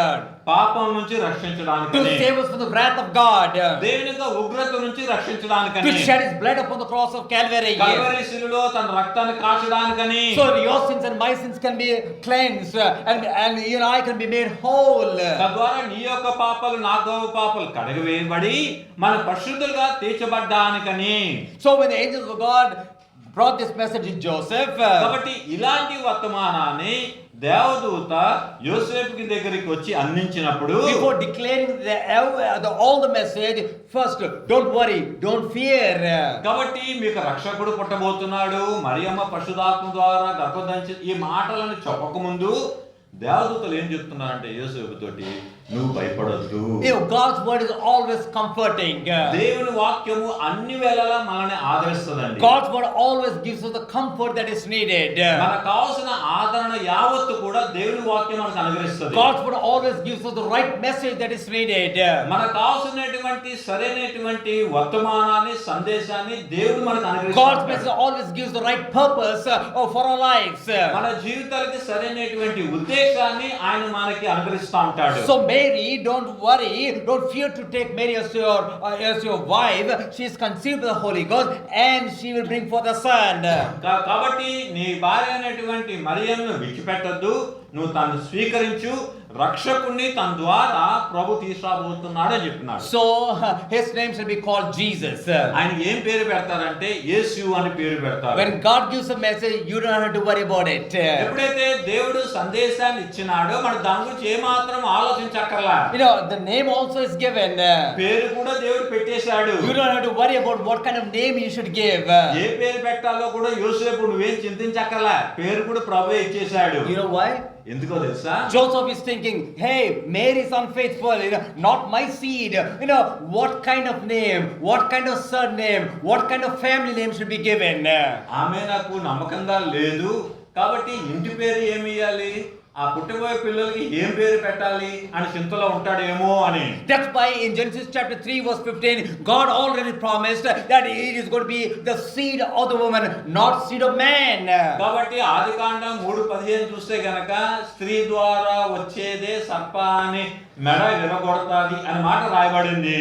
పాపం నుంచి రక్షించడానికి, to save us from the wrath of God, దేవుని యొక్క ఉగ్రత నుంచి రక్షించడానికని, to shed His blood upon the cross of Calvary, Calvary శిలువలో తన రక్తాన్ని కాచడానికని, so that your sins and my sins can be cleansed, and you and I can be made whole. తద్వారా నీ యొక్క పాపాలు నా యొక్క పాపాలు కడగవేయబడి మన పరిశుద్ధులుగా తీర్చబడ్డానికని. So when the angels of God brought this message to Joseph, కాబట్టి ఇలాంటి వర్తమానాన్ని దేవదూత యోసేపుకి దగ్గరికి వచ్చి అందించినప్పుడు, before declaring all the message, first, don't worry, don't fear. కాబట్టి మీకు రక్షకుడు పుట్టబోతున్నాడు, మరియమ్మ పరిశుద్ధాత్మ ద్వారా గర్భధారించి ఈ మాటలను చెప్పకముందు దేవదూతలు ఏం చెప్తున్నారంటే యోసేపు తోటి, నువ్వు భయపడొద్దు. God's word is always comforting. దేవుని వాక్యము అన్ని వేళలా మనల్ని ఆదరిస్తుందండి. God's word always gives us the comfort that is needed. మనకు కావాల్సిన ఆదరణ యావత్తు కూడా దేవుని వాక్యం మనకు అనుగ్రహిస్తుంది. God's word always gives us the right message that is needed. మనకు కావాల్సినటువంటి సరైనటువంటి వర్తమానాన్ని, సందేశాన్ని దేవుడు మనకు God's అనుగ్రహిస్తాడు. message always gives the right purpose for our lives. మన జీవితాలకి సరైనటువంటి ఉద్దేశాన్ని ఆయన మనకి అనుగ్రహిస్తూ ఉంటాడు. So Mary, don't worry, don't fear to take Mary as your wife. She is conceived by the Holy Ghost and she will bring forth a son. కాబట్టి నీ భార్య అయినటువంటి మరియమ్ను విడిచిపెట్టద్దు, నువ్వు తను స్వీకరించు, రక్షకుణ్ణి తన ద్వారా ప్రభు తీసుకురాబోతున్నాడు అని చెప్పినాడు. So his name shall be called Jesus. ఆయన ఏం పేరు పెడతారంటే యేసు అని పేరు పెడతారు. When God gives a message, you don't have to worry about it. ఎప్పుడైతే దేవుడు సందేశాన్ని ఇచ్చినాడో మన దాని గురించి ఏమాత్రం ఆలోచించక్కర్లా. The name also is given. పేరు కూడా దేవుడు పెట్టేశాడు. You don't have to worry about what kind of name you should give. ఏ పేరు పెట్టాలో కూడా యోసేపు నువ్వేం చింతించక్కర్లా, పేరు కూడా ప్రభువే ఇచ్చేశాడు. You know why? ఎందుకో తెలుసా? Joseph is thinking, hey, Mary is unfaithful, not my seed. What kind of name, what kind of surname, what kind of family name should be given? ఆమె నాకు నమ్మకంగా లేదు, కాబట్టి ఇంటి పేరు ఏమి ఇయ్యాలి? ఆ పుట్టబోయే పిల్లలకి ఏం పేరు పెట్టాలి అని చింతలో ఉంటాడేమో అని. That's why in Genesis chapter 3 verse 15, God already promised that it is going to be the seed of the woman, not seed of man. కాబట్టి ఆదికాండం 3:15 చూస్తే గనక స్త్రీ ద్వారా వచ్చేదే సర్పాన్ని మెడ విరగొడతాది అని మాట రాయబడింది.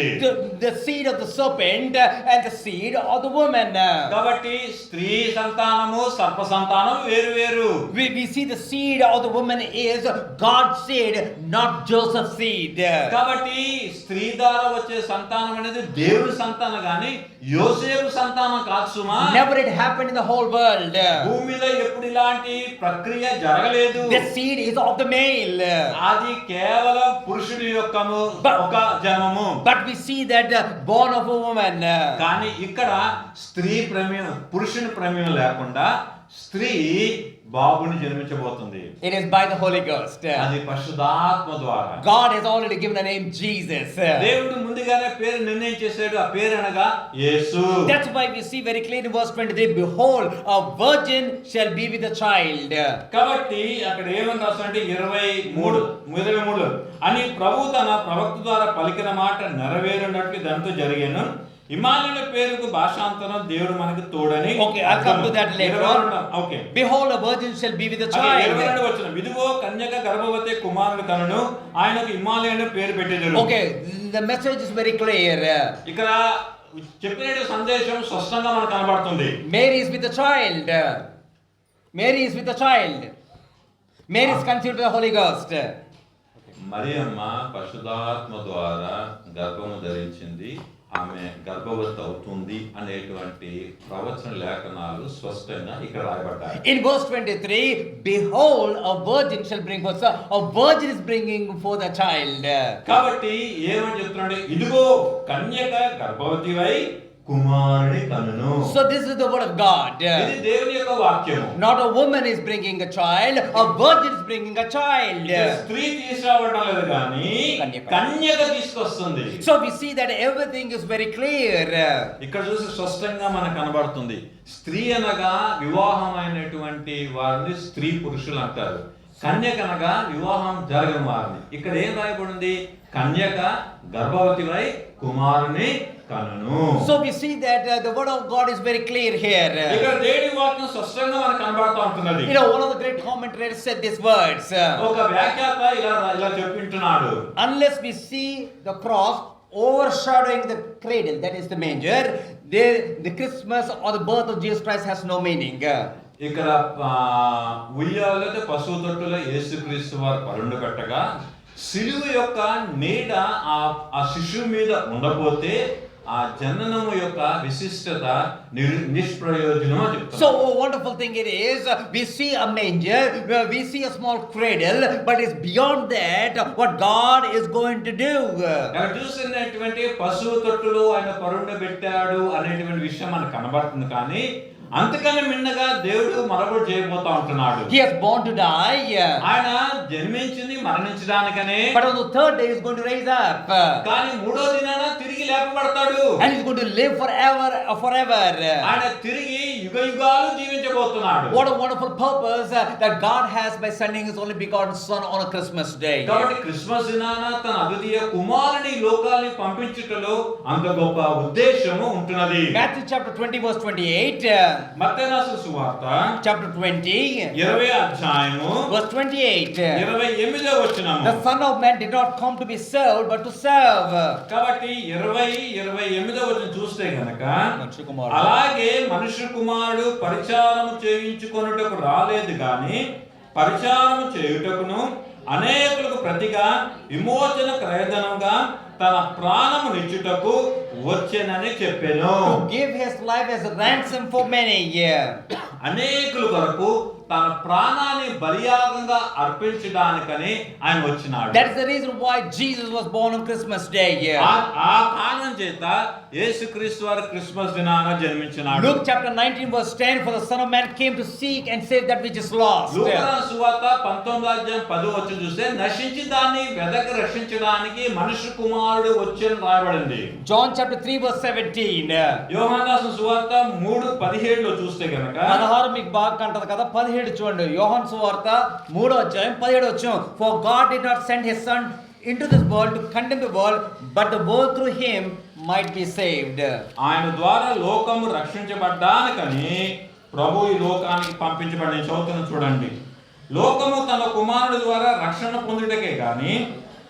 The seed of the serpent and the seed of the woman. కాబట్టి స్త్రీ సంతానము సర్ప సంతానం వేరు వేరు. We see the seed of the woman is God's seed, not Joseph's seed. కాబట్టి స్త్రీ ద్వారా వచ్చే సంతానం అనేది దేవుని సంతానం గాని యోసేపు సంతానం కాదు సుమా. Never it happened in the whole world. భూమి మీద ఎప్పుడు ఇలాంటి ప్రక్రియ జరగలేదు. The seed is of the male. అది కేవలం పురుషుడి యొక్క ఒక జన్మము. But we see that born of a woman. కానీ ఇక్కడ స్త్రీ ప్రమేయం పురుషుని ప్రమేయం లేకుండా స్త్రీ బాబుని జన్మించబోతుంది. It is by the Holy Ghost. అది పరిశుద్ధాత్మ ద్వారా. God has already given the name Jesus. దేవుడు ముందుగానే పేరు నిర్ణయం చేశాడు. ఆ పేరు అనగా యేసు. That's why we see very clearly in verse 23, behold, a virgin shall be with a child. కాబట్టి అక్కడ ఏమని రాస్తాడంటే 23 అని ప్రభు తన ప్రవక్త ద్వారా పలికిన మాట నెరవేరునట్లు దాంతో జరిగాను. ఇమానుయేలు పేరుకు భాషాంతరం దేవుడు మనకు తోడని. Okay, I'll come to that later on. Okay. Behold, a virgin shall be with a child. 22 వచనం, ఇదిగో కన్యక గర్భవతి కుమారుడు కనును ఆయనకు ఇమానుయేలు పేరు పెట్టెదరు. Okay, the message is very clear. ఇక్కడ చెప్పిన సందేశం స్పష్టంగా మనకు కనబడుతుంది. Mary is with a child. Mary is with a child. Mary is conceived by the Holy Ghost. Mariyamma పరిశుద్ధాత్మ ద్వారా గర్భము ధరించింది, ఆమె గర్భవతి అవుతుంది అనేటువంటి ప్రవచన లేఖనాలు స్పష్టంగా ఇక్కడ రాయబడ్డాయి. In verse 23, behold, a virgin shall bring forth. A virgin is bringing forth a child. కాబట్టి ఏమని చెప్తున్నాడు? ఇదిగో కన్యక గర్భవతివై కుమారుని కనును. So this is the word of God. ఇది దేవుని యొక్క వాక్యము. Not a woman is bringing a child, a virgin is bringing a child. స్త్రీ తీసుకురావడం లేదు కానీ కన్యక. కన్యక తీసుకొస్తుంది. So we see that everything is very clear. ఇక్కడ చూసి స్పష్టంగా మనకు కనబడుతుంది. స్త్రీ అనగా వివాహమైనటువంటి వారిని స్త్రీ పురుషులు అంటారు. కన్యక అనగా వివాహం జరగని వారిని. ఇక్కడ ఏం రాయబడింది? కన్యక గర్భవతివై కుమారుని కనును. So we see that the word of God is very clear here. ఇక్కడ దేవుని వాక్యం స్పష్టంగా మనకు కనబడుతూ ఉంటున్నది. You know, one of the great commentators said these words. ఒక వ్యాఖ్యాత ఇలా చెప్పింటున్నాడు. Unless we see the cross overshadowing the cradle, that is the manger, the Christmas or the birth of Jesus Christ has no meaning. ఇక్కడ ఉయ్యాలతో పశువు తొట్టులో యేసుక్రీస్తు వారు పరుండు పెట్టగా సిలువ యొక్క నీడ ఆ శిశువు మీద ఉండకపోతే ఆ జననము యొక్క విశిష్టత నిష్ప్రయోజనం అని చెప్తారు. So a wonderful thing it is, we see a manger, we see a small cradle, but it's beyond that what God is going to do. ఇక్కడ చూసినటువంటి పశువు తొట్టులో ఆయన పరుండు పెట్టాడు అనేటువంటి విషయం మనకు కనబడుతుంది. కానీ అంతకన్నా మిన్నగా దేవుడు మరొకటి చేయబోతా ఉంటున్నాడు. He has born to die. ఆయన జన్మించింది మరణించడానికనే. But on the third day he is going to raise up. కానీ మూడో దినాన తిరిగి లేపబడతాడు. And he is going to live forever. ఆయన తిరిగి యుగ యుగాలు జీవించబోతున్నాడు. What a wonderful purpose that God has by sending his only begotten son on a Christmas day. కాబట్టి క్రిస్మస్ దినాన తన అద్వితీయ కుమారుని లోకాన్ని పంపించుటలో అంత గొప్ప ఉద్దేశము ఉంటున్నది. Matthew chapter 20 verse 28. మత్తయి రాసిన సువార్త Chapter 20 20వ అధ్యాయము verse 28. 28వ వచనము. The Son of Man did not come to be served but to serve. కాబట్టి 28వ వచనం చూస్తే గనక మనుష్య కుమారుడు. అలాగే మనుష్య కుమారుడు పరిచారము చేయించుకొనుటకు రాలేదు గాని పరిచారము చేయుటకును అనేకులకు ప్రతిగా విమోచన క్రయధనంగా తన ప్రాణము నిచ్చుటకు వచ్చెనని చెప్పెను. To give his life as a ransom for many. అనేకుల కొరకు తన ప్రాణాన్ని బలియాగంగా అర్పించడానికని ఆయన వచ్చినాడు. That is the reason why Jesus was born on Christmas Day. ఆ కారణం చేత యేసుక్రీస్తు వారు క్రిస్మస్ దినాన జన్మించినాడు. Luke chapter 19 verse 10, for the Son of Man came to seek and save that which is lost. లూకా సువార్త 19వ అధ్యాయం 10వ వచనం చూస్తే నశించిన దాన్ని వెదకి రక్షించడానికి మనుష్య కుమారుడు వచ్చెను రాయబడింది. John chapter 3 verse 17. యోహాను రాసిన సువార్త 3:17 చూస్తే గనక 16 మీకు బాగా కంటది కదా, 17 చూడండి. యోహాను సువార్త 3వ అధ్యాయం 17 వచనం. For God did not send his son into this world to condemn the world, but the world through him might be saved. ఆయన ద్వారా లోకము రక్షించబడ్డానికని ప్రభు ఈ లోకానికి పంపించబడిన చదువుతున్న చూడండి. లోకము తన కుమారుడు ద్వారా రక్షణ పొందుటకే గాని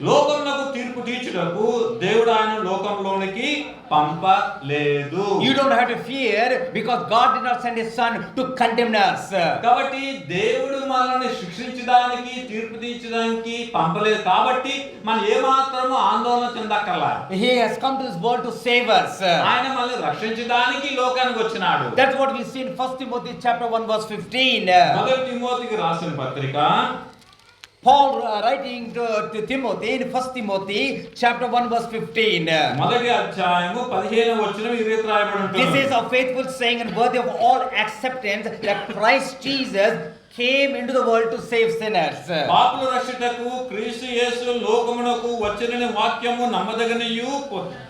లోకమునకు తీర్పు తీర్చుటకు దేవుడు ఆయన లోకంలోనికి పంపలేదు. You don't have to fear because God did not send his son to condemn us. కాబట్టి దేవుడు మనల్ని శిక్షించడానికి తీర్పు తీర్చడానికి పంపలేదు కాబట్టి మనం ఏమాత్రము ఆందోళన చెందక్కర్లా. He has come to this world to save us. ఆయన మనల్ని రక్షించడానికి లోకానికి వచ్చినాడు. That's what we see in 1 Timothy chapter 1 verse 15. మొదటి తిమోతికి రాసిన పత్రిక Paul writing to Timothy in 1 Timothy chapter 1 verse 15. మొదటి అధ్యాయము 15వ వచనం ఈ రీతి రాయబడి ఉంటుంది. This is a faithful saying and worthy of all acceptance that Christ Jesus came into the world to save sinners. పాపుల రక్షణకు క్రీస్తు యేసు లోకమునకు వచ్చిన వాక్యము నమ్మదగినయు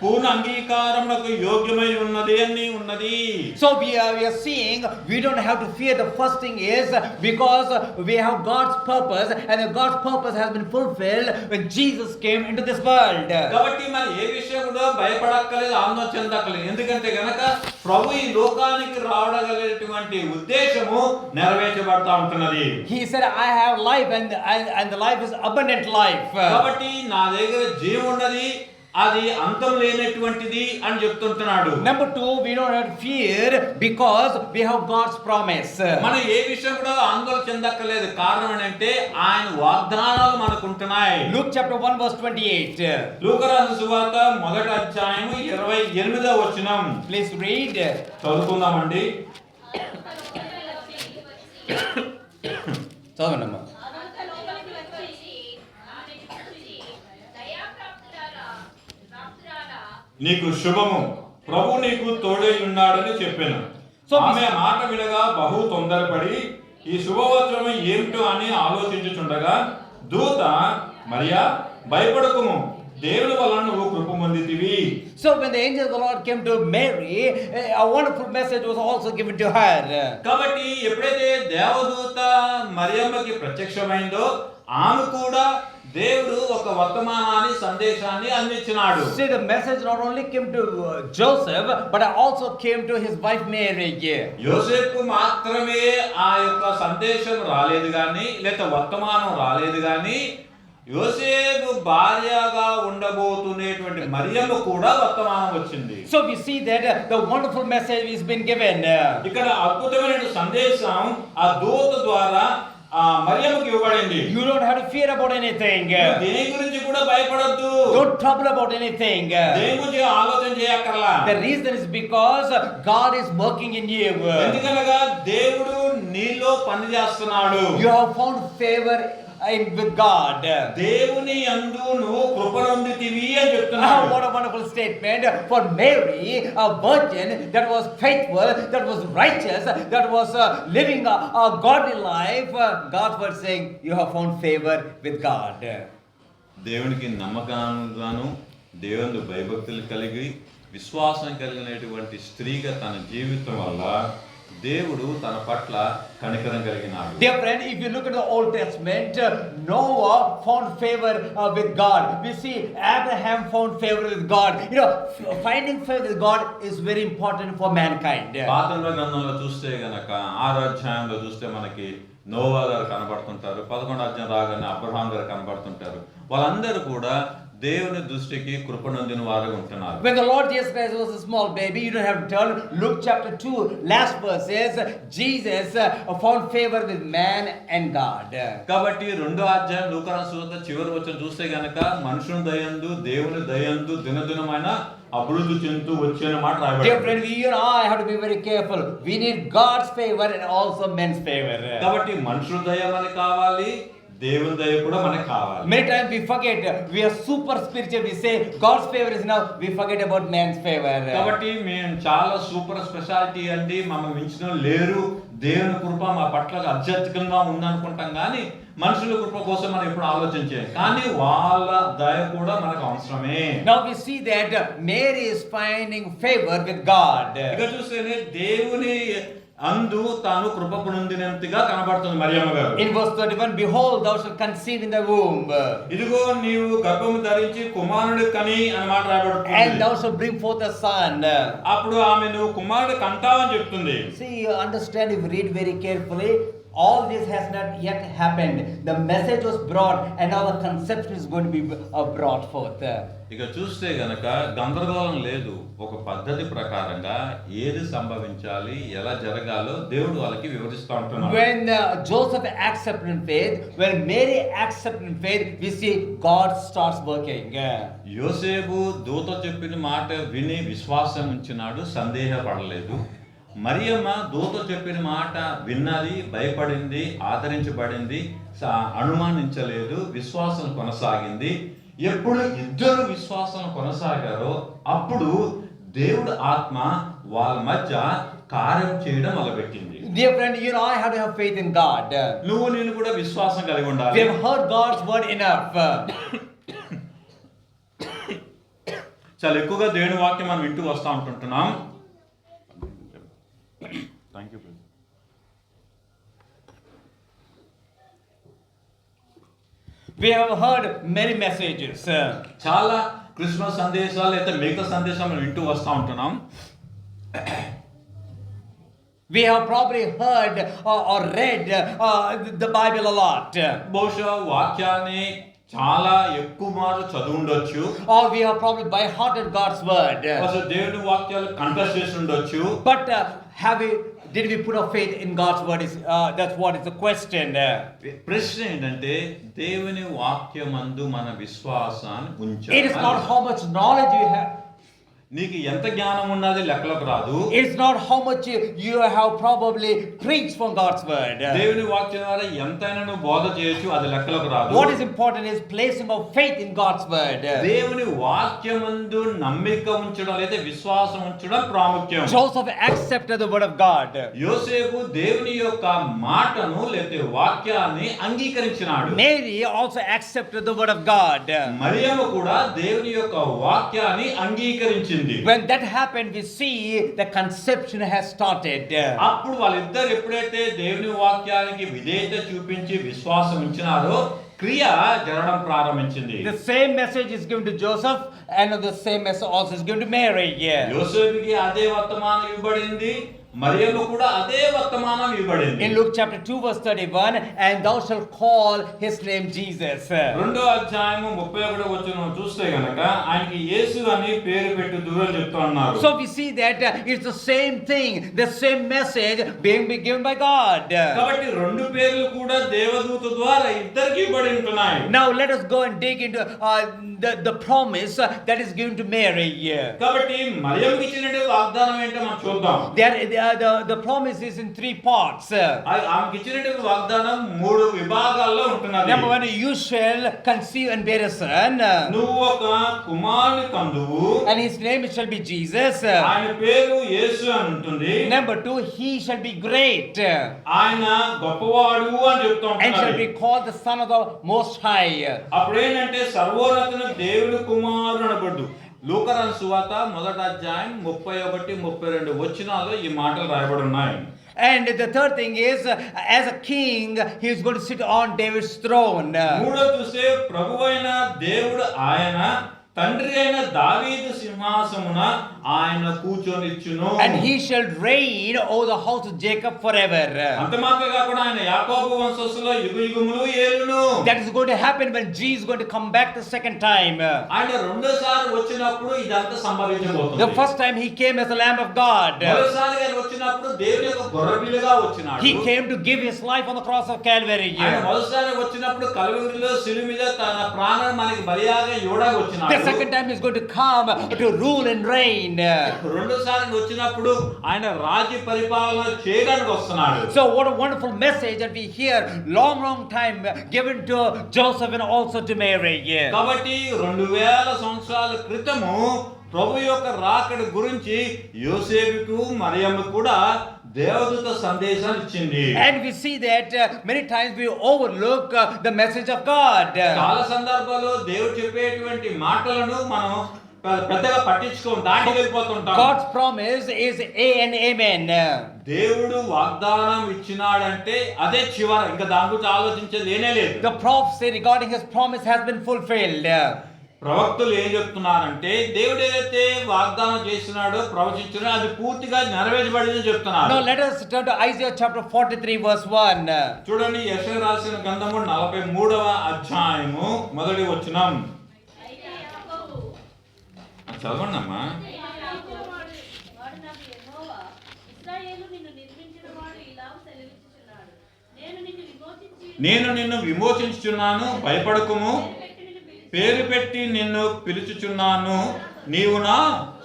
పూర్ణ అంగీకారమునకు యోగ్యమై ఉన్నది అని ఉన్నది. So we are seeing we don't have to fear. The first thing is because we have God's purpose and God's purpose has been fulfilled when Jesus came into this world. కాబట్టి మనం ఏ విషయంలో భయపడక్కలేదు, ఆందోళన చెందక్కలేదు. ఎందుకంటే గనక ప్రభు ఈ లోకానికి రావడగలిగినటువంటి ఉద్దేశము నెరవేర్చబడతా ఉంటుంది. He said, I have life and the life is abundant life. కాబట్టి నా దగ్గర జీవం ఉన్నది, అది అంతం లేనటువంటిది అని చెప్తుంటున్నాడు. Number 2, we don't have fear because we have God's promise. మనం ఏ విషయం కూడా ఆందోళన చెందక్కర్లేదు. కారణం ఏంటంటే ఆయన వాగ్దానాలు మనకు ఉంటున్నాయి. Luke chapter 1 verse 28. లూకా రాసిన సువార్త మొదటి అధ్యాయము 28వ వచనం. Please read. చదువుకుందామండి. చదవండమ్మా. నీకు శుభము, ప్రభు నీకు తోడై ఉన్నాడని చెప్పాను. ఆమె మాట వినగా బహు తొందరపడి ఈ శుభవచనం ఏమిటో అని ఆలోచించుచుండగా దూత, మరియా భయపడకుము, దేవుని వలన నువ్వు కృప పొందితివి. So when the angel of the Lord came to Mary, a wonderful message was also given to her. కాబట్టి ఎప్పుడైతే దేవదూత మరియమ్మకి ప్రత్యక్షమైందో ఆమె కూడా దేవుడు ఒక వర్తమానాన్ని సందేశాన్ని అందించినాడు. See, the message not only came to Joseph but also came to his wife Mary. యోసేపుకు మాత్రమే ఆ యొక్క సందేశం రాలేదు గాని లేక వర్తమానం రాలేదు గాని యోసేపు భార్యగా ఉండబోతున్నటువంటి మరియమ్మ కూడా వర్తమానం వచ్చింది. So we see that the wonderful message is been given. ఇక్కడ అద్భుతమైన సందేశం ఆ దూత ద్వారా మరియమ్మకి ఇవ్వబడింది. You don't have to fear about anything. దేని గురించి కూడా భయపడొద్దు. Don't trouble about anything. దేని గురించి ఆలోచన చేయక్కర్లా. The reason is because God is working in you. ఎందుకనగా దేవుడు నీలో పని చేస్తున్నాడు. You have found favor with God. దేవుని యందు నువ్వు కృప పొందితివి అని చెప్తున్నాడు. What a wonderful statement for Mary, a virgin that was faithful, that was righteous, that was living a godly life. God's word saying, you have found favor with God. దేవునికి నమ్మకాలను, దేవుని భయభక్తులు కలిగి విశ్వాసం కలిగినటువంటి స్త్రీగా తన జీవితం వల్ల దేవుడు తన పట్ల కనికరం కలిగినాడు. Dear friend, if you look at the Old Testament, Noah found favor with God. We see Abraham found favor with God. You know, finding favor with God is very important for mankind. పాత గ్రంథంలో చూస్తే గనక 6వ అధ్యాయంలో చూస్తే మనకి నోవా గారు కనబడుతుంటారు. 11వ అధ్యాయం రాగానే అబ్రహాం గారు కనబడుతుంటారు. వాళ్ళందరూ కూడా దేవుని దృష్టికి కృప నొందిన వారుగా ఉంటున్నారు. When the Lord Jesus Christ was a small baby, you don't have to turn. Luke chapter 2, last verse says, Jesus found favor with man and God. కాబట్టి 2వ అధ్యాయం లూకా రాసిన సువార్త చివరి వచనం చూస్తే గనక మనుషుని దయందు దేవుని దయందు దినదినమైన అభివృద్ధి చెందుతూ వచ్చే మాట రాయబడింది. Dear friend, you and I have to be very careful. We need God's favor and also men's favor. కాబట్టి మనుషుల దయ మనకి కావాలి, దేవుని దయ కూడా మనకు కావాలి. Many times we forget, we are super spiritual, we say God's favor is enough, we forget about man's favor. కాబట్టి మేము చాలా సూపర్ స్పెషాలిటీ అండి, మమ్మల్ని మించిన లేరు, దేవుని కృప మా పట్ల అత్యధికంగా ఉందనుకుంటాం కానీ మనుషుల కృప కోసం మనం ఎప్పుడు ఆలోచించాం, కానీ వాళ్ళ దయ కూడా మనకు అవసరమే. Now we see that Mary is finding favor with God. ఇక చూస్తేనే దేవుని అందు తాను కృప పొందినంతగా కనబడుతుంది మరియమ్మ గారు. In verse 31, behold, thou shalt conceive in thy womb, ఇదిగో నీవు గర్భము ధరించి కుమారుడు కని అని మాట and రాయబడుతుంది. thou shalt bring forth a son. అప్పుడు ఆమె నువ్వు కుమారుడు కంటావని చెప్తుంది. See, you understand, if you read very carefully, all this has not yet happened. The message was brought, and now the conception is going to be brought forth. ఇక చూస్తే గనక గందరగోళం లేదు. ఒక పద్ధతి ప్రకారంగా ఏది సంభవించాలి, ఎలా జరగాలో దేవుడు వాళ్ళకి వివరిస్తూ ఉంటున్నాడు. When Joseph accepted in faith, when Mary accepted in faith, we see God starts working. యోసేపు దూత చెప్పిన మాట విని విశ్వాసం ఉంచినాడు, సందేహపడలేదు. మరియమ్మ దూత చెప్పిన మాట విన్నది, భయపడింది, ఆదరించబడింది, అనుమానించలేదు, విశ్వాసం కొనసాగింది. ఎప్పుడు ఇద్దరు విశ్వాసం కొనసాగారో అప్పుడు దేవుడు ఆత్మ వాళ్ళ మధ్య కార్యం చేయడం మొదలుపెట్టింది. Dear friend, you know, I have to have faith in God. నువ్వు నేను కూడా విశ్వాసం కలిగి ఉండాలి. We have heard God's word enough. చాలా ఎక్కువగా దేవుని వాక్యం మనం వింటూ వస్తూ ఉంటుంటున్నాం. Thank you. We have heard many messages. చాలా క్రిస్మస్ సందేశాలు అయితే మిగతా సందేశాలు వింటూ వస్తూ ఉంటున్నాం. We have probably heard or read the Bible a lot. బహుశా వాక్యాన్ని చాలా ఎక్కువ మార్లు చదువు ఉండొచ్చు. Or we have probably by hearted God's word. అసలు దేవుని వాక్యాలు కంఠస్థ చేసి ఉండొచ్చు. But did we put our faith in God's word? That's what is the question. ప్రశ్న ఏంటంటే దేవుని వాక్యమందు మన విశ్వాసాన్ని ఉంచాలి. It is not how much knowledge you have. నీకు ఎంత జ్ఞానం ఉన్నది లెక్కలకు రాదు. It's not how much you have probably preached from God's word. దేవుని వాక్యం ద్వారా ఎంతైనా నువ్వు బోధ చేయొచ్చు, అది లెక్కలకు రాదు. What is important is placing of faith in God's word. దేవుని వాక్యమందు నమ్మిక ఉంచడం లేదా విశ్వాసం ఉంచడం ప్రాముఖ్యం. Joseph accepted the word of God. యోసేపు దేవుని యొక్క మాటను లేదా వాక్యాన్ని అంగీకరించినాడు. Mary also accepted the word of God. Mariyamma కూడా దేవుని యొక్క వాక్యాన్ని అంగీకరించింది. When that happened, we see the conception has started. అప్పుడు వాళ్ళిద్దరు ఎప్పుడైతే దేవుని వాక్యానికి విధేయత చూపించి విశ్వాసం ఉంచినారో క్రియ జరగడం ప్రారంభించింది. The same message is given to Joseph, and the same message also is given to Mary. యోసేపుకి అదే వర్తమానం ఇవ్వబడింది, మరియమ్మ కూడా అదే వర్తమానం ఇవ్వబడింది. In Luke chapter 2 verse 31, and thou shalt call his name Jesus. 2వ అధ్యాయము 31వ వచనం చూస్తే గనక ఆయనకి యేసు అని పేరు పెట్టుదురు అని చెప్తా ఉన్నారు. So we see that it's the same thing, the same message being given by God. కాబట్టి రెండు పేర్లు కూడా దేవదూత ద్వారా ఇద్దరికి ఇవ్వబడి ఉంటున్నాయి. Now let us go and dig into the promise that is given to Mary. కాబట్టి మరియమ్మకి ఇచ్చినటువంటి వాగ్దానం ఏంటో మనం చూద్దాం. The promise is in 3 parts. ఆమెకి ఇచ్చినటువంటి వాగ్దానం 3 విభాగాల్లో ఉంటున్నది. Number 1, you shall conceive and bear a son. నువ్వు ఒక కుమారుని కందువు, And his name shall be Jesus. ఆయన పేరు యేసు అని ఉంటుంది. Number 2, he shall be great. ఆయన గొప్పవాడు అని చెప్తూ And shall ఉంటాడు. be called the Son of the Most High. అప్పుడేంటంటే సర్వోన్నతుని దేవుని కుమారుడు అనబడ్డు. లూకాసు సువార్త 1వ అధ్యాయం 31, 32 వచనాల్లో ఈ మాటలు రాయబడి ఉన్నాయి. And the third thing is, as a king, he is going to sit on David's throne. మూడో చూస్తే ప్రభువైన దేవుడు ఆయన తండ్రి అయిన దావీదు సింహాసమున ఆయన కూర్చొనిచ్చును. And he shall reign over the house of Jacob forever. అంత మాత్రమే కాకుండా ఆయన యాకోబు వంశస్థుల యుగయుగములు ఏలును. That is going to happen when Jesus is going to come back the second time. ఆయన రెండోసారి వచ్చినప్పుడు ఇదంతా సంభవించబోతుంది. The first time he came as the Lamb of God. మొదటిసారి ఆయన వచ్చినప్పుడు దేవుని యొక్క గొర్రెపిల్లగా వచ్చినాడు. He came to give his life on the cross of Calvary. ఆయన మొదటిసారి వచ్చినప్పుడు కల్వరిలో శిలువ మీద తన ప్రాణాన్ని మనకి బలియాగా ఇవ్వడానికి వచ్చినాడు. The second time he is going to come to rule and reign. రెండోసారి వచ్చినప్పుడు ఆయన రాజ్య పరిపాలన చేయడానికి వస్తున్నాడు. So what a wonderful message that we hear long time given to Joseph and also to Mary. కాబట్టి 2000 సంవత్సరాల క్రితము ప్రభు యొక్క రాకడ గురించి యోసేపుకు మరియమ్మ కూడా దేవదూత సందేశాన్ని ఇచ్చింది. And we see that many times we overlook the message of God. చాలా సందర్భాల్లో దేవుడు చెప్పేటువంటి మాటలను మనం పెద్దగా పట్టించుకోం, దాటి వెళ్ళిపోతుంటాం. God's promise is A and amen. దేవుడు వాగ్దానం ఇచ్చినాడంటే అదే చివర, ఇంకా దాని గురించి ఆలోచించేది లేనే లేదు. The prophecy regarding his promise has been fulfilled. ప్రవక్తలు ఏం చెప్తున్నారంటే దేవుడు ఏదైతే వాగ్దానం చేసినాడో ప్రవచించినాడో అది పూర్తిగా నెరవేర్చబడిందని చెప్తున్నారు. Now let us turn to Isaiah chapter 43 verse 1. చూడండి, యెషయా రాసిన గ్రంథము 43వ అధ్యాయము మొదటి వచనం. చదవండి అమ్మా. నేను నిన్ను విమోచించుచున్నాను, భయపడకుము, పేరు పెట్టి నిన్ను పిలుచుచున్నాను, నీవు నా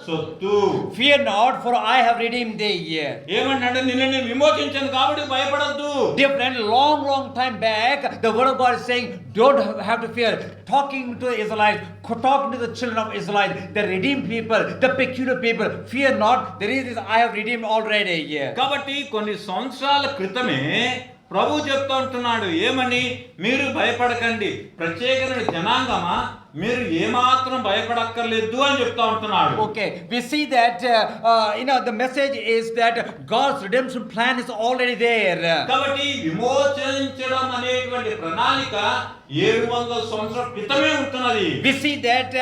సొత్తు. Fear not, for I have redeemed thee. ఏమంటే నిన్ను నేను విమోచించాను కాబట్టి భయపడద్దు. Dear friend, long time back, the word of God is saying, don't have to fear. Talking to the Israelites, talking to the children of Israel, the redeemed people, the peculiar people. Fear not, there is this, I have redeemed already. కాబట్టి కొన్ని సంవత్సరాల క్రితమే ప్రభు చెప్తూ ఉంటున్నాడు, ఏమని? మీరు భయపడకండి, ప్రత్యేకమైన జనాంగమా, మీరు ఏమాత్రం భయపడక్కర్లేదు అని చెప్తా ఉంటున్నాడు. Okay, we see that the message is that God's redemption plan is already there. కాబట్టి విమోచించడం అనేటువంటి ప్రణాళిక 700 సంవత్సరాల క్రితమే ఉంటున్నది. We see that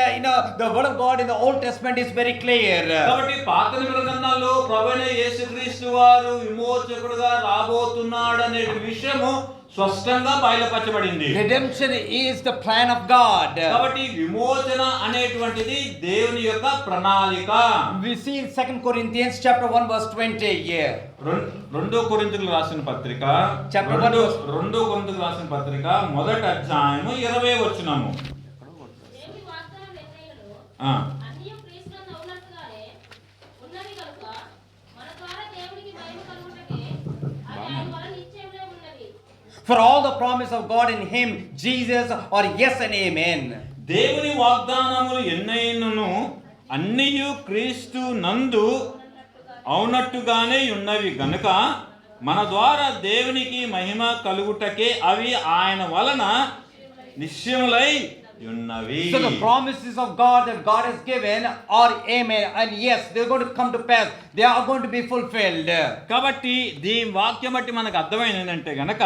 the word of God in the Old Testament is very clear. కాబట్టి పాత నిబంధన గ్రంథాల్లో ప్రభువైన యేసుక్రీస్తు వారు విమోచకుడుగా రాబోతున్నాడు అనే విషయము స్పష్టంగా బయలుపరచబడింది. Redemption is the plan of God. కాబట్టి విమోచన అనేటువంటిది దేవుని యొక్క ప్రణాళిక. We see in 2 Corinthians chapter 1 verse 20. రెండో కొరింథీయులకు రాసిన పత్రిక Chapter 1 రెండో కొరింథీయులకు రాసిన పత్రిక మొదటి అధ్యాయము 20వ వచనము. For all the promise of God in him, Jesus, are yes and amen. దేవుని వాగ్దానములు ఎన్నైనను అన్నియు క్రీస్తు నందు అవునట్టుగానే ఉన్నవి గనుక మన ద్వారా దేవునికి మహిమ కలుగుటకే అవి ఆయన వలన నిశ్చయములై ఉన్నవి. So the promises of God that God has given are amen and yes, they are going to come to pass. They are going to be fulfilled. కాబట్టి దీని వాక్యం బట్టి మనకు అర్థమైంది ఏంటంటే గనక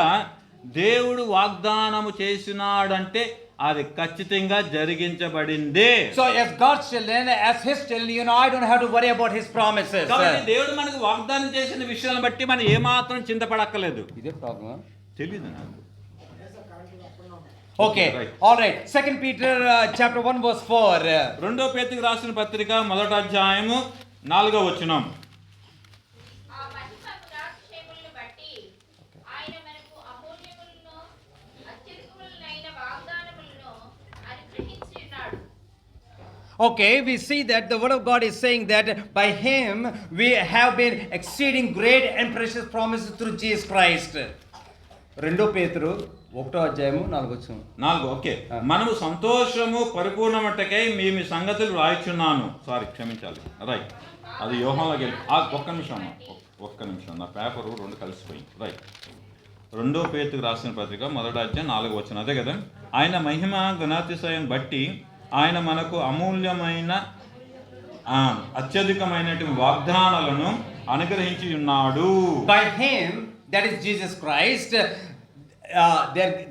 దేవుడు వాగ్దానము చేసినాడంటే అది ఖచ్చితంగా జరిగించబడింది. So as God's children, as his children, I don't have to worry about his promises. కాబట్టి దేవుడు మనకు వాగ్దానం చేసిన విషయాలను బట్టి మనం ఏమాత్రం చింతపడక్కర్లేదు. ఇదే ప్రాబ్లమ్. తెలియదు నాకు. Okay, all right. 2 Peter chapter 1 verse 4. రెండో పేతురుకు రాసిన పత్రిక మొదటి అధ్యాయము 4వ వచనం. Okay, we see that the word of God is saying that by him we have been exceeding great and precious promises through Jesus Christ. రెండో పేతురు 1వ అధ్యాయము 4వ వచనం. 4. ఓకే, మనము సంతోషము పరిపూర్ణమట్టకై మీ సంగతులు రాయిచున్నాను. సారీ, క్షమించాలి. రైట్, అది యోహానులోకి వెళ్ళి ఒక్క నిమిషం నా పేపరు 2 కలిసిపోయింది. రైట్, రెండో పేతురుకు రాసిన పత్రిక మొదటి అధ్యాయం 4వ వచనం. అదే కదా, ఆయన మహిమ గుణాతిశయం బట్టి ఆయన మనకు అమూల్యమైన అత్యధికమైనటువంటి వాగ్దానాలను అనుగ్రహించి ఉన్నాడు. By him, that is Jesus Christ,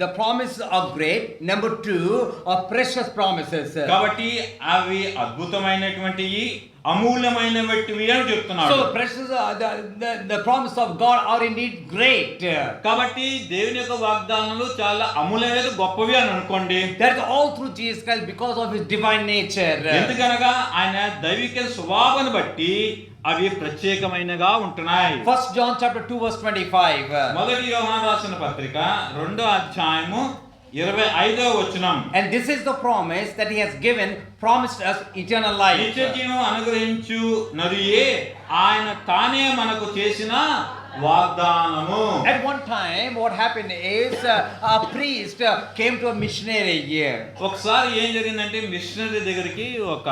the promises are great. Number 2 are precious promises. కాబట్టి అవి అద్భుతమైనటువంటివి, అమూల్యమైనవి అని చెప్తున్నాడు. So the precious the promise of God are indeed great. కాబట్టి దేవుని యొక్క వాగ్దానాలు చాలా అమూల్యమైన గొప్పవి అని అనుకోండి. That is all through Jesus Christ because of his divine nature. ఎందుకనగా ఆయన దైవిక స్వభావాన్ని బట్టి అవి ప్రత్యేకమైనగా ఉంటున్నాయి. 1 John chapter 2 verse 25. మొదటి యోహాను రాసిన పత్రిక 2వ అధ్యాయము 25వ వచనం. And this is the promise that he has given, promised us eternal life. నిత్య జీవం అనుగ్రహించు నదియే ఆయన తానే మనకు చేసిన వాగ్దానము. At one time, what happened is a priest came to a missionary here. ఒకసారి ఏం జరిగిందంటే మిషనరీ దగ్గరికి ఒక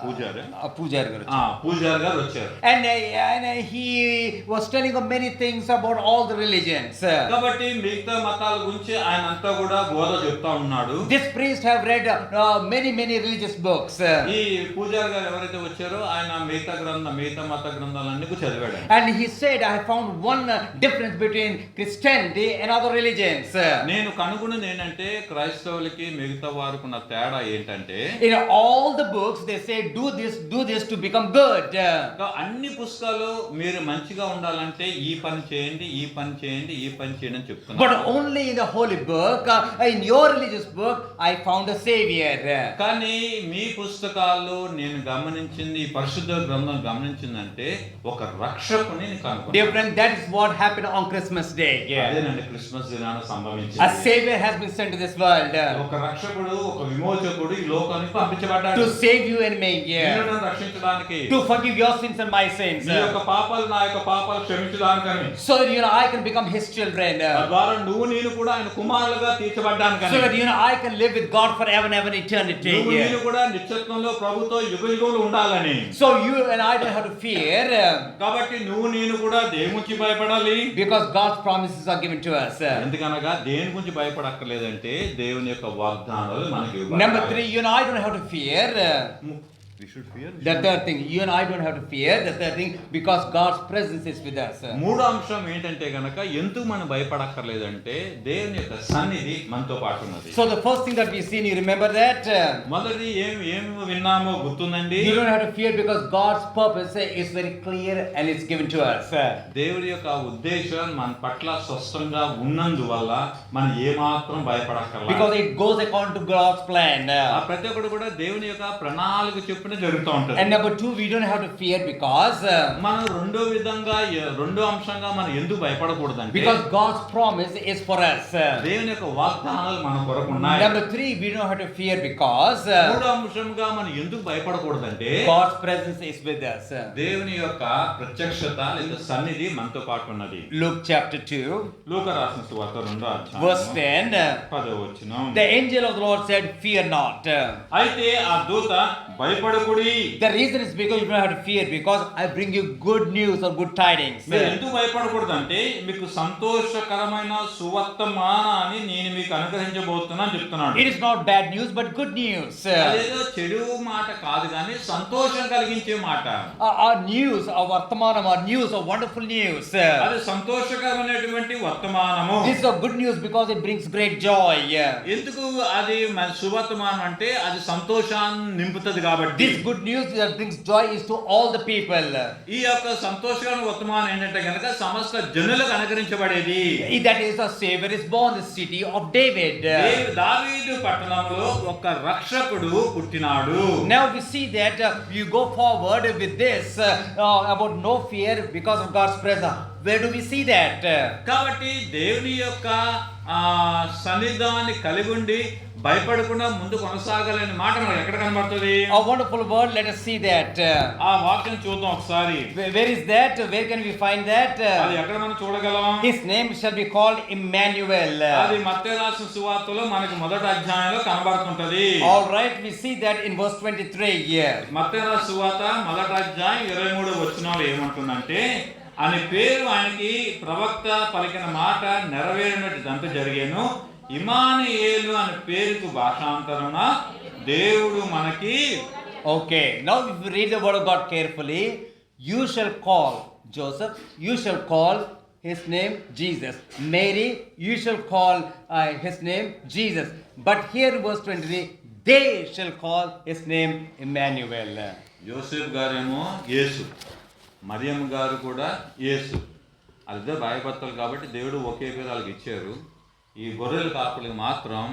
పూజారి Pujari garu. పూజారి గారు వచ్చారు. And he was telling of many things about all the religions. కాబట్టి మిగతా మతాల గురించి ఆయన అంతా కూడా బోధ చెప్తా ఉన్నాడు. This priest have read many religious books. ఈ పూజారి గారు ఎవరైతే వచ్చారో ఆయన మిగతా మత గ్రంథాలన్నీ చదివాడు. And he said, I have found one difference between Christianity and other religions. నేను కనుగొన్నది ఏంటంటే క్రైస్తవులకి మిగతా వారికి ఉన్న తేడా ఏంటంటే In all the books they say do this to become good. అన్ని పుస్తకాలు మీరు మంచిగా ఉండాలంటే ఈ పని చేయండి ఈ పని చేయండి ఈ పని చేయండి అని చెప్తున్నారు. But only in the holy book, in your religious book, I found a savior. కానీ మీ పుస్తకాల్లో నేను గమనించింది ఈ పరిశుద్ధ గ్రంథం గమనించిందంటే ఒక రక్షకుని కనుగొన్నాను. Dear friend, that is what happened on Christmas Day. అదేనండి క్రిస్మస్ దినాన సంభవించింది. A savior has been sent to this world. ఒక రక్షకుడు ఒక విమోచకుడు ఈ లోకానికి పంపించబడ్డాడు. To save you and me. నిన్ను రక్షించడానికి. To forgive your sins and my sins. నీ యొక్క పాపాలు నా యొక్క పాపాలు క్షమించడానికని. So that you and I can become his children. తద్వారా నువ్వు నేను కూడా ఆయన కుమారులుగా తీర్చబడ్డానికని. So that you and I can live with God forever and ever in eternity. నువ్వు నేను కూడా నిత్యత్వంలో ప్రభుతో యుగయుగములు ఉండాలని. So you and I don't have to fear. కాబట్టి నువ్వు నేను కూడా దేని గురించి భయపడాలి? Because God's promises are given to us. ఎందుకనగా దేని గురించి భయపడక్కర్లేదంటే దేవుని యొక్క వాగ్దానాలు మనకి ఇవ్వబడ్డాయి. Number 3, you and I don't have to fear. We should fear. The third thing, you and I don't have to fear. The third thing, because God's presence is with us. మూడో అంశం ఏంటంటే గనక ఎందుకు మనం భయపడక్కర్లేదంటే దేవుని యొక్క సన్నిధి మనతో పాటు ఉన్నది. So the first thing that we seen, you remember that? మొదటి ఏమి విన్నామో గుర్తుందండి. You don't have to fear because God's purpose is very clear and it's given to us. దేవుడి యొక్క ఉద్దేశం మన పట్ల స్పష్టంగా ఉన్నందువల్ల మనం ఏమాత్రం భయపడక్కర్లేదు. Because it goes according to God's plan. ఆ ప్రతి ఒక్కడు కూడా దేవుని యొక్క ప్రణాళిక చొప్పున జరుగుతూ ఉంటుంది. And number 2, we don't have to fear because మనం రెండో అంశంగా మనం ఎందుకు భయపడకూడదంటే because God's promise is for us. దేవుని యొక్క వాగ్దానాలు మన కొరకు ఉన్నాయి. Number 3, we don't have to fear because మూడో అంశంగా మనం ఎందుకు భయపడకూడదంటే God's presence is with us. దేవుని యొక్క ప్రత్యక్షత లేదా సన్నిధి మనతో పాటు ఉన్నది. Luke chapter 2, లూకా రాసిన సువార్త 2వ అధ్యాయం verse 10. 10వ వచనం. The angel of the Lord said, fear not. అయితే ఆ దూత భయపడకుడి. The reason is because you don't have to fear because I bring you good news or good tidings. మీరు ఎందుకు భయపడకూడదంటే మీకు సంతోషకరమైన సువర్తమానాన్ని నేను మీకు అనుగ్రహించబోతున్నాను చెప్తున్నాను. It is not bad news but good news. అదేదో చెడు మాట కాదు కానీ సంతోషం కలిగించే మాట. Our news, our vartamanam, our news, our wonderful news. అది సంతోషకరమైనటువంటి వర్తమానము. This is a good news because it brings great joy. ఎందుకు అది సువర్తమానం అంటే అది సంతోషాన్ని నింపుతుంది కాబట్టి. This good news that brings joy is to all the people. ఈ యొక్క సంతోషకరమైన వర్తమానం ఏంటంటే గనక సమస్త జనులకు అనుగ్రహించబడేది. That is a savior is born in the city of David. దావీదు పట్టణంలో ఒక రక్షకుడు పుట్టినాడు. Now we see that you go forward with this about no fear because of God's presence. Where do we see that? కాబట్టి దేవుని యొక్క సన్నిధాన్ని కలిగి ఉండి భయపడకుండా ముందు కొనసాగాలని మాట మనకు ఎక్కడ కనబడుతుంది? A wonderful word, let us see that. ఆ వాక్యం చూద్దాం ఒకసారి. Where is that? Where can we find that? అది ఎక్కడ మనం చూడగలం? His name shall be called Emmanuel. అది మత్తయి రాసిన సువార్తలో మనకి మొదటి అధ్యాయంలో కనబడుతుంటది. All right, we see that in verse 23 here. మత్తయి రాసిన సువార్త మొదటి అధ్యాయం 23వ వచనంలో ఏమంటుందంటే అని పేరు ఆయనకి ప్రవక్త పలికిన మాట నెరవేరినట్టు జరిగాను. ఇమానుయేలు అనే పేరుకు భాషాంతరమున దేవుడు మనకి. Okay, now if you read the word of God carefully, you shall call Joseph, you shall call his name Jesus. Mary, you shall call his name Jesus. But here in verse 23, they shall call his name Emmanuel. Yosef గారేమో యేసు, మరియమ్మ గారు కూడా యేసు. వాళ్ళిద్దరు భార్యాభర్తలు కాబట్టి దేవుడు ఒకే పేరు వాళ్ళకి ఇచ్చారు. ఈ గొర్రెల కాపులకు మాత్రం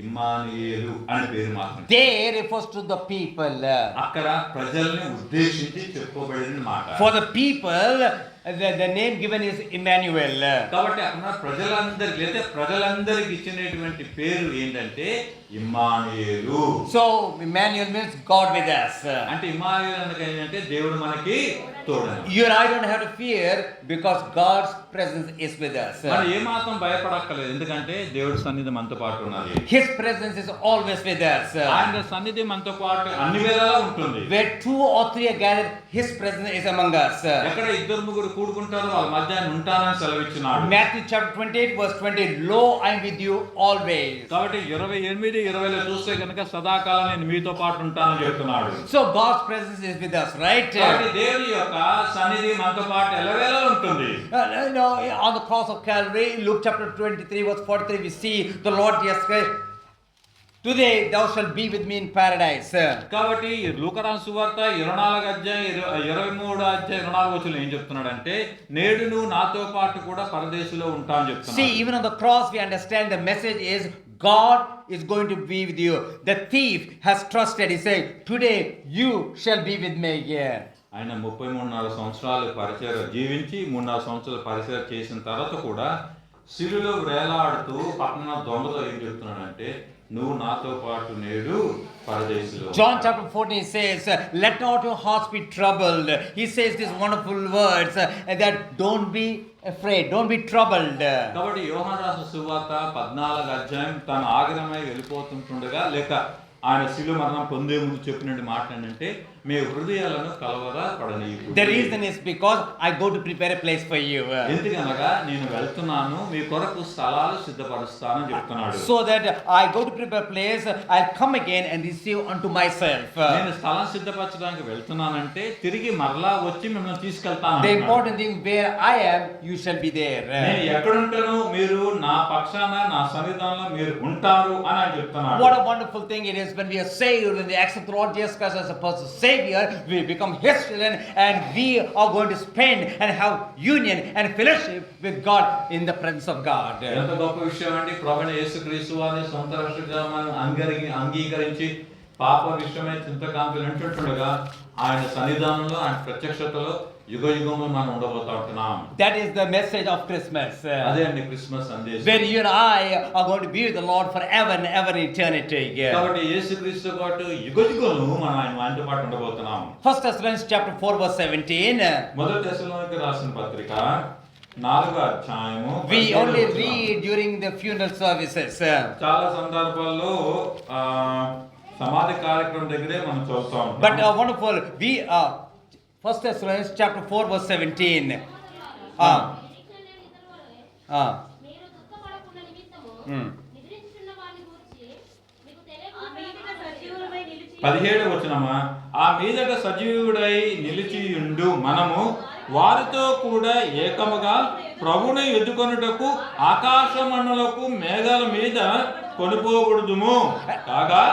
ఇమ్మానుయేలు అనే పేరు మాత్రం. They refers to the people. అక్కడ ప్రజల్ని ఉద్దేశించి చెప్పబడిన మాట. For the people, the name given is Emmanuel. కాబట్టి అక్కడ ప్రజలందరికి లేదా ప్రజలందరికి ఇచ్చినటువంటి పేరు ఏంటంటే Immanuel. So Emmanuel means God with us. అంటే ఇమ్మానుయేలు అనగా ఏంటంటే దేవుడు మనకి తోడని. You and I don't have to fear because God's presence is with us. మనం ఏమాత్రం భయపడక్కర్లేదు, ఎందుకంటే దేవుడి సన్నిధి మనతో పాటు ఉన్నది. His presence is always with us. ఆయన సన్నిధి మనతో పాటు అన్ని వేళలా ఉంటుంది. Where 2 or 3 are gathered, His presence is among us. ఎక్కడ 2-3 కూడుకుంటారో వాళ్ళ మధ్య ఆయన ఉంటానని సెలవిచ్చినాడు. Matthew chapter 28 verse 20, Lo, I am with you always. కాబట్టి 28-20 చూస్తే కనుక సదాకాలం నేను మీతో పాటు ఉంటానని చెప్తున్నాడు. So God's presence is with us, right? కాబట్టి దేవుని యొక్క సన్నిధి మనతో పాటు ఎల్లవేళలా ఉంటుంది. You know, on the cross of Calvary, Luke chapter 23 verse 43, we see the Lord Jesus Christ, today thou shalt be with me in paradise. కాబట్టి లూకాసు సువార్త 24:23 ఏం చెప్తున్నాడంటే, నేడు నువ్వు నాతో పాటు కూడా పరదేశంలో ఉంటా అని చెప్తున్నాడు. See, even on the cross we understand the message is God is going to be with you. The thief has trusted. He said, today you shall be with me here. ఆయన 33.5 సంవత్సరాలు పరిచయం జీవించి 3.5 సంవత్సరాలు పరిచయం చేసిన తర్వాత కూడా శిలువలో వేలాడుతూ పక్కన దొంగతో ఏం చెప్తున్నాడంటే, నువ్వు నాతో పాటు నేడు పరదేశంలో. John chapter 14 says, let not your hearts be troubled. He says these wonderful words that don't be afraid, don't be troubled. కాబట్టి యోహాను రాసిన సువార్త 14 తన ఆగ్రహమై వెళ్ళిపోతుండగా లేక ఆయన శిలువ మరణం పొందే ముందు చెప్పినట్టు మాట ఏంటంటే, మీ హృదయాలను కలవరపడనీయకుడి. The reason is because I go to prepare a place for you. ఎందుకనగా నేను వెళ్తున్నాను, మీ కొరకు స్థలాలు సిద్ధపరుస్తానని చెప్తున్నాడు. So that I go to prepare a place, I'll come again and receive unto myself. నేను స్థలం సిద్ధపరచడానికి వెళ్తున్నానంటే తిరిగి మరలా వచ్చి మిమ్మల్ని తీసుకెళ్తాను. The important thing, where I am, you shall be there. నేను ఎక్కడుంటాను, మీరు నా పక్షాన నా సన్నిధానంలో మీరు ఉంటారు అని ఆయన చెప్తున్నాడు. What a wonderful thing it is when we are saved, when we accept the Lord Jesus Christ as a personal Savior, we become His children and we are going to spend and have union and fellowship with God in the presence of God. ఎంత గొప్ప విషయం అండి. ప్రభువైన యేసుక్రీస్తు వారిని సొంత రక్షకుడిగా మనం అంగీకరించి పాప విషయమై చింతకాంతులు అంటుండగా ఆయన సన్నిధానంలో ఆయన ప్రత్యక్షతలో యుగయుగంలో మనం ఉండబోతా ఉంటున్నాం. That is the message of Christmas. అదే అండి క్రిస్మస్ సందేశం. Where you and I are going to be with the Lord forever and ever in eternity. కాబట్టి యేసుక్రీస్తు పాటు యుగయుగంలో మనం ఆయనతో పాటు ఉండబోతున్నాం. 1 Thessalonians chapter 4 verse 17. మొదటి తెస్సలోనికీయులకు రాసిన పత్రిక 4వ అధ్యాయము. We only read during the funeral services. చాలా సందర్భాల్లో సమాధి కార్యక్రమం దగ్గరే మనం చూస్తాం. But wonderful, we 1 Thessalonians chapter 4 verse 17. మీరు దుఃఖపడకుండా నిమిత్తము Hmm. నిద్రించుచున్న వారిని గూర్చి మీకు తెలియకుండా సజీవులమై నిలిచి 17వ వచనమా, ఆ మీదట సజీవుడై నిలిచియుండు మనము వారితో కూడా ఏకముగా ప్రభుని ఎదుకొనుటకు ఆకాశమండలకు మేఘాల మీద కొనిపోబడుదుము. కాగా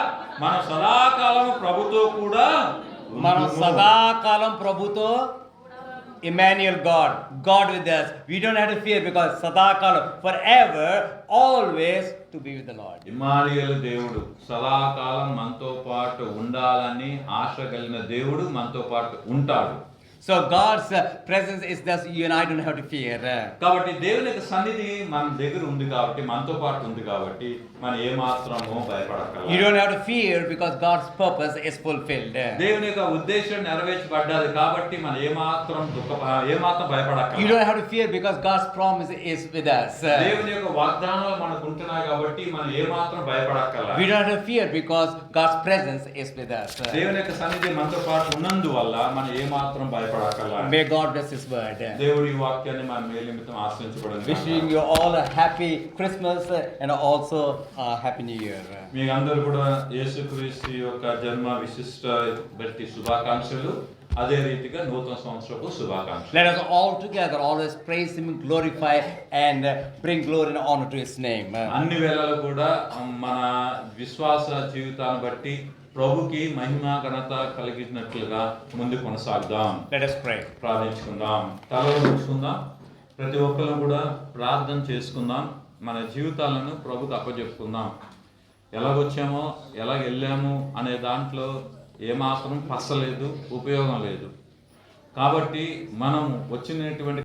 మన సదాకాలం ప్రభుతో కూడా మనం సదాకాలం ప్రభుతో, Emmanuel, God with us. We don't have to fear because సదాకాలం, forever, always to be with the Lord. Immanuel దేవుడు సదాకాలం మనతో పాటు ఉండాలని ఆశ కలిగిన దేవుడు మనతో పాటు ఉంటాడు. So God's presence is thus, you and I don't have to fear. కాబట్టి దేవుని యొక్క సన్నిధి మన దగ్గర ఉంది కాబట్టి, మనతో పాటు ఉంది కాబట్టి మనం ఏమాత్రము భయపడక్కర్లేదు. You don't have to fear because God's purpose is fulfilled. దేవుని యొక్క ఉద్దేశం నెరవేర్చబడ్డది కాబట్టి మనం ఏమాత్రం భయపడక్కర్లేదు. You don't have to fear because God's promise is with us. దేవుని యొక్క వాగ్దానాలు మనకు ఉంటున్నాయి కాబట్టి మనం ఏమాత్రం భయపడక్కర్లేదు. We don't have to fear because God's presence is with us. దేవుని యొక్క సన్నిధి మనతో పాటు ఉన్నందువల్ల మనం ఏమాత్రం భయపడక్కర్లేదు. May God bless His word. దేవుడి ఈ వాక్యాన్ని మన మేలు నిమిత్తం ఆశ్రయించబడింది. Wishing you all a happy Christmas and also a happy New Year. మీ అందరూ కూడా యేసుక్రీస్తు యొక్క జన్మ విశిష్ట బట్టి శుభాకాంక్షలు, అదే రీతిగా నూతన సంవత్సరపు శుభాకాంక్షలు. Let us all together always praise Him, glorify and bring glory and honor to His name. అన్ని వేళలు కూడా మన విశ్వాస జీవితాన్ని బట్టి ప్రభుకి మహిమ ఘనత కలిగినట్లుగా ముందు కొనసాగుదాం. Let us pray. ప్రార్థించుకుందాం, తలలో ఉంచుకుందాం. ప్రతి ఒక్కరు కూడా ప్రార్థన చేసుకుందాం. మన జీవితాలను ప్రభుకు అప్పచెప్పుకుందాం. ఎలాగొచ్చామో ఎలాగ వెళ్ళాము అనే దాంట్లో ఏమాత్రం పసలేదు, ఉపయోగం లేదు. కాబట్టి మనం వచ్చినటువంటి